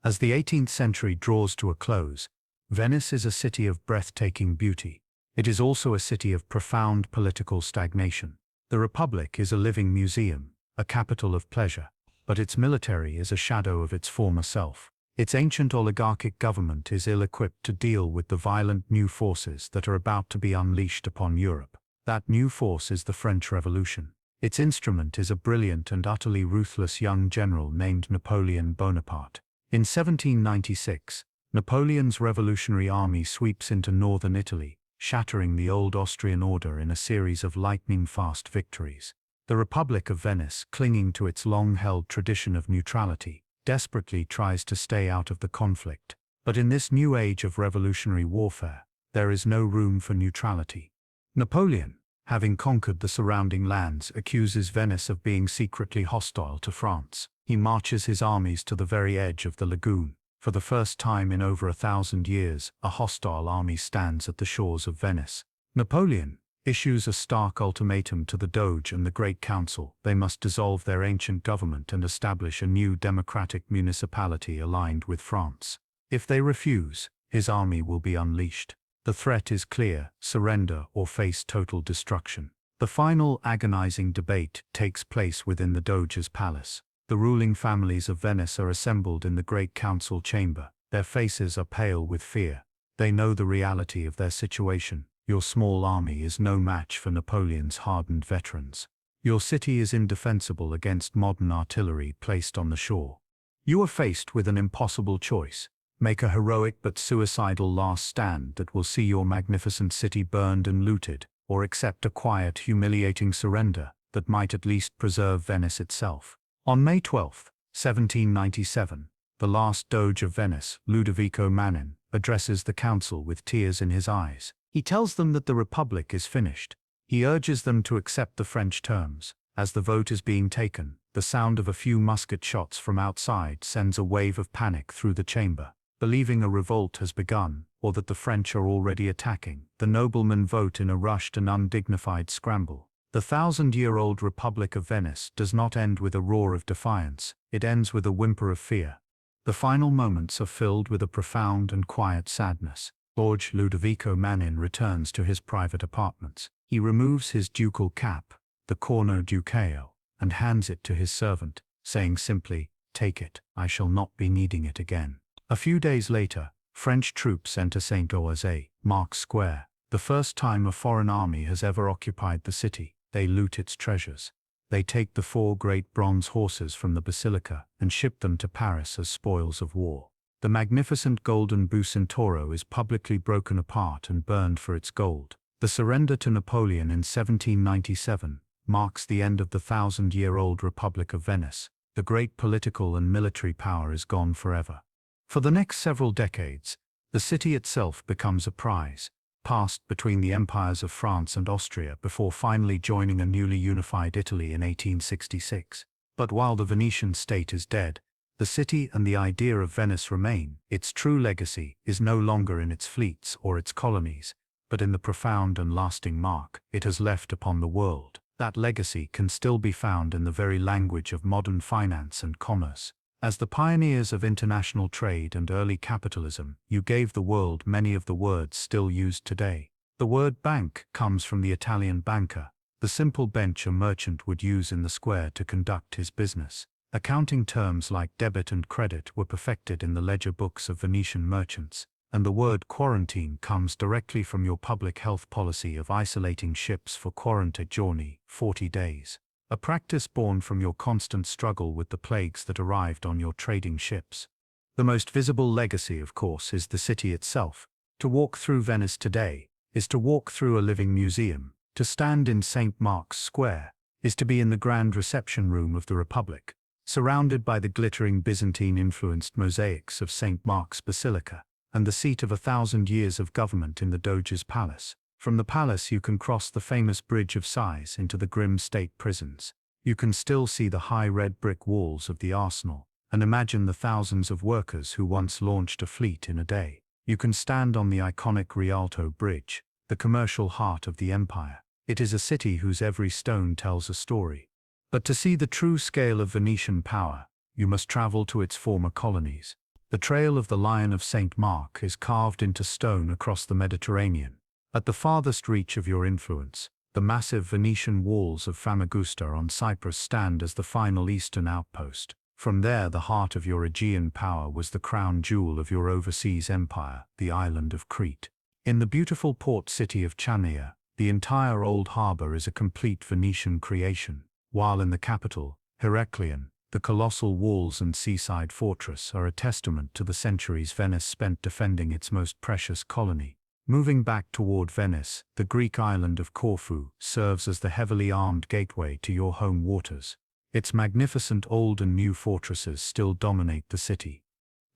As the 18th century draws to a close, Venice is a city of breathtaking beauty. It is also a city of profound political stagnation. The Republic is a living museum, a capital of pleasure, but its military is a shadow of its former self. Its ancient oligarchic government is ill-equipped to deal with the violent new forces that are about to be unleashed upon Europe. That new force is the French Revolution. Its instrument is a brilliant and utterly ruthless young general named Napoleon Bonaparte. In 1796, Napoleon's revolutionary army sweeps into northern Italy, shattering the old Austrian order in a series of lightning-fast victories. The Republic of Venice, clinging to its long-held tradition of neutrality, desperately tries to stay out of the conflict. But in this new age of revolutionary warfare, there is no room for neutrality. Napoleon, having conquered the surrounding lands, accuses Venice of being secretly hostile to France. He marches his armies to the very edge of the lagoon. For the first time in over 1,000 years, a hostile army stands at the shores of Venice. Napoleon issues a stark ultimatum to the Doge and the Great Council. They must dissolve their ancient government and establish a new democratic municipality aligned with France. If they refuse, his army will be unleashed. The threat is clear: surrender or face total destruction. The final agonizing debate takes place within the Doge's palace. The ruling families of Venice are assembled in the Great Council chamber. Their faces are pale with fear. They know the reality of their situation. Your small army is no match for Napoleon's hardened veterans. Your city is indefensible against modern artillery placed on the shore. You are faced with an impossible choice. Make a heroic but suicidal last stand that will see your magnificent city burned and looted, or accept a quiet, humiliating surrender that might at least preserve Venice itself. On May 12, 1797, the last Doge of Venice, Ludovico Manin, addresses the council with tears in his eyes. He tells them that the Republic is finished. He urges them to accept the French terms. As the vote is being taken, the sound of a few musket shots from outside sends a wave of panic through the chamber. Believing a revolt has begun, or that the French are already attacking, the noblemen vote in a rushed and undignified scramble. The 1,000-year-old Republic of Venice does not end with a roar of defiance, it ends with a whimper of fear. The final moments are filled with a profound and quiet sadness. George Ludovico Manin returns to his private apartments. He removes his ducal cap, the corno ducale, and hands it to his servant, saying simply, "Take it, I shall not be needing it again." A few days later, French troops enter Saint-Ouzé, Mark Square. The first time a foreign army has ever occupied the city. They loot its treasures. They take the 4 great bronze horses from the basilica and ship them to Paris as spoils of war. The magnificent golden Bucentoro is publicly broken apart and burned for its gold. The surrender to Napoleon in 1797 marks the end of the 1,000-year-old Republic of Venice. The great political and military power is gone forever. For the next several decades, the city itself becomes a prize, passed between the empires of France and Austria before finally joining a newly unified Italy in 1866. But while the Venetian state is dead, the city and the idea of Venice remain. Its true legacy is no longer in its fleets or its colonies, but in the profound and lasting mark it has left upon the world. That legacy can still be found in the very language of modern finance and commerce. As the pioneers of international trade and early capitalism, you gave the world many of the words still used today. The word bank comes from the Italian banca, the simple bench a merchant would use in the square to conduct his business. Accounting terms like debit and credit were perfected in the ledger books of Venetian merchants, and the word quarantine comes directly from your public health policy of isolating ships for 40 giorni, 40 days. A practice born from your constant struggle with the plagues that arrived on your trading ships. The most visible legacy, of course, is the city itself. To walk through Venice today is to walk through a living museum. To stand in St. Mark's Square is to be in the grand reception room of the Republic, surrounded by the glittering Byzantine-influenced mosaics of St. Mark's Basilica, and the seat of 1,000 years of government in the Doge's palace. From the palace you can cross the famous Bridge of Sighs into the grim state prisons. You can still see the high red brick walls of the arsenal, and imagine the thousands of workers who once launched a fleet in a day. You can stand on the iconic Rialto Bridge, the commercial heart of the empire. It is a city whose every stone tells a story. But to see the true scale of Venetian power, you must travel to its former colonies. The Trail of the Lion of St. Mark is carved into stone across the Mediterranean. At the farthest reach of your influence, the massive Venetian walls of Famagusta on Cyprus stand as the final eastern outpost. From there, the heart of your Aegean power was the crown jewel of your overseas empire, the island of Crete. In the beautiful port city of Chania, the entire old harbor is a complete Venetian creation, while in the capital, Heraklion, the colossal walls and seaside fortress are a testament to the centuries Venice spent defending its most precious colony. Moving back toward Venice, the Greek island of Corfu serves as the heavily armed gateway to your home waters. Its magnificent old and new fortresses still dominate the city.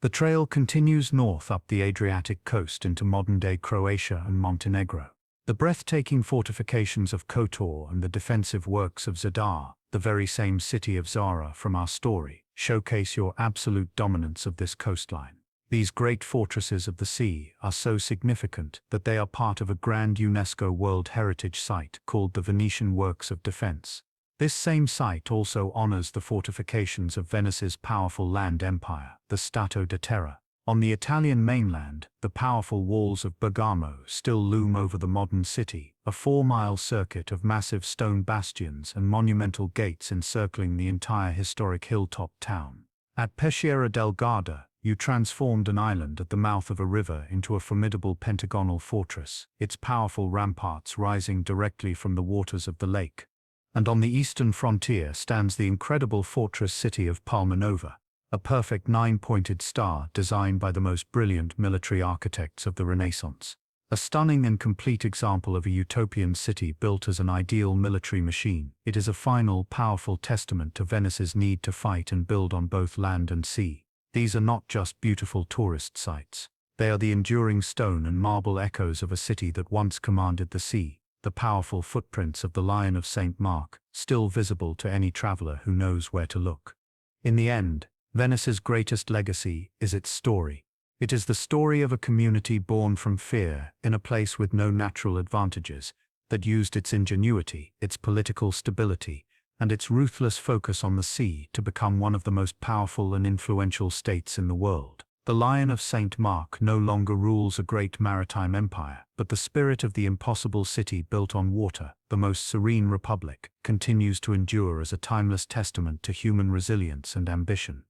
The trail continues north up the Adriatic coast into modern-day Croatia and Montenegro. The breathtaking fortifications of Kotor and the defensive works of Zadar, the very same city of Zara from our story, showcase your absolute dominance of this coastline. These great fortresses of the sea are so significant that they are part of a grand UNESCO World Heritage Site called the Venetian Works of Defense. This same site also honors the fortifications of Venice's powerful land empire, the Stato di Terra. On the Italian mainland, the powerful walls of Bergamo still loom over the modern city, a 4-mile circuit of massive stone bastions and monumental gates encircling the entire historic hilltop town. At Peschiera del Garda, you transformed an island at the mouth of a river into a formidable pentagonal fortress, its powerful ramparts rising directly from the waters of the lake. And on the eastern frontier stands the incredible fortress city of Palmanova, a perfect 9-pointed star designed by the most brilliant military architects of the Renaissance. A stunning and complete example of a utopian city built as an ideal military machine, it is a final, powerful testament to Venice's need to fight and build on both land and sea. These are not just beautiful tourist sites. They are the enduring stone and marble echoes of a city that once commanded the sea, the powerful footprints of the Lion of St. Mark, still visible to any traveler who knows where to look. In the end, Venice's greatest legacy is its story. It is the story of a community born from fear in a place with no natural advantages, that used its ingenuity, its political stability, and its ruthless focus on the sea to become one of the most powerful and influential states in the world. The Lion of St. Mark no longer rules a great maritime empire, but the spirit of the impossible city built on water, the most serene republic, continues to endure as a timeless testament to human resilience and ambition.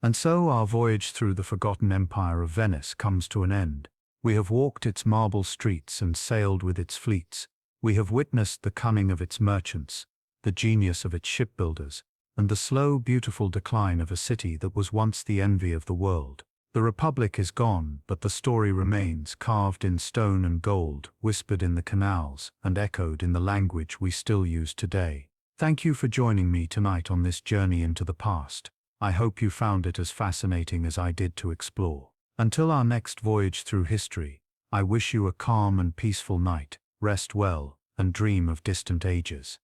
And so our voyage through the forgotten empire of Venice comes to an end. We have walked its marble streets and sailed with its fleets. We have witnessed the cunning of its merchants, the genius of its shipbuilders, and the slow, beautiful decline of a city that was once the envy of the world. The Republic is gone, but the story remains, carved in stone and gold, whispered in the canals, and echoed in the language we still use today. Thank you for joining me tonight on this journey into the past. I hope you found it as fascinating as I did to explore. Until our next voyage through history, I wish you a calm and peaceful night, rest well, and dream of distant ages.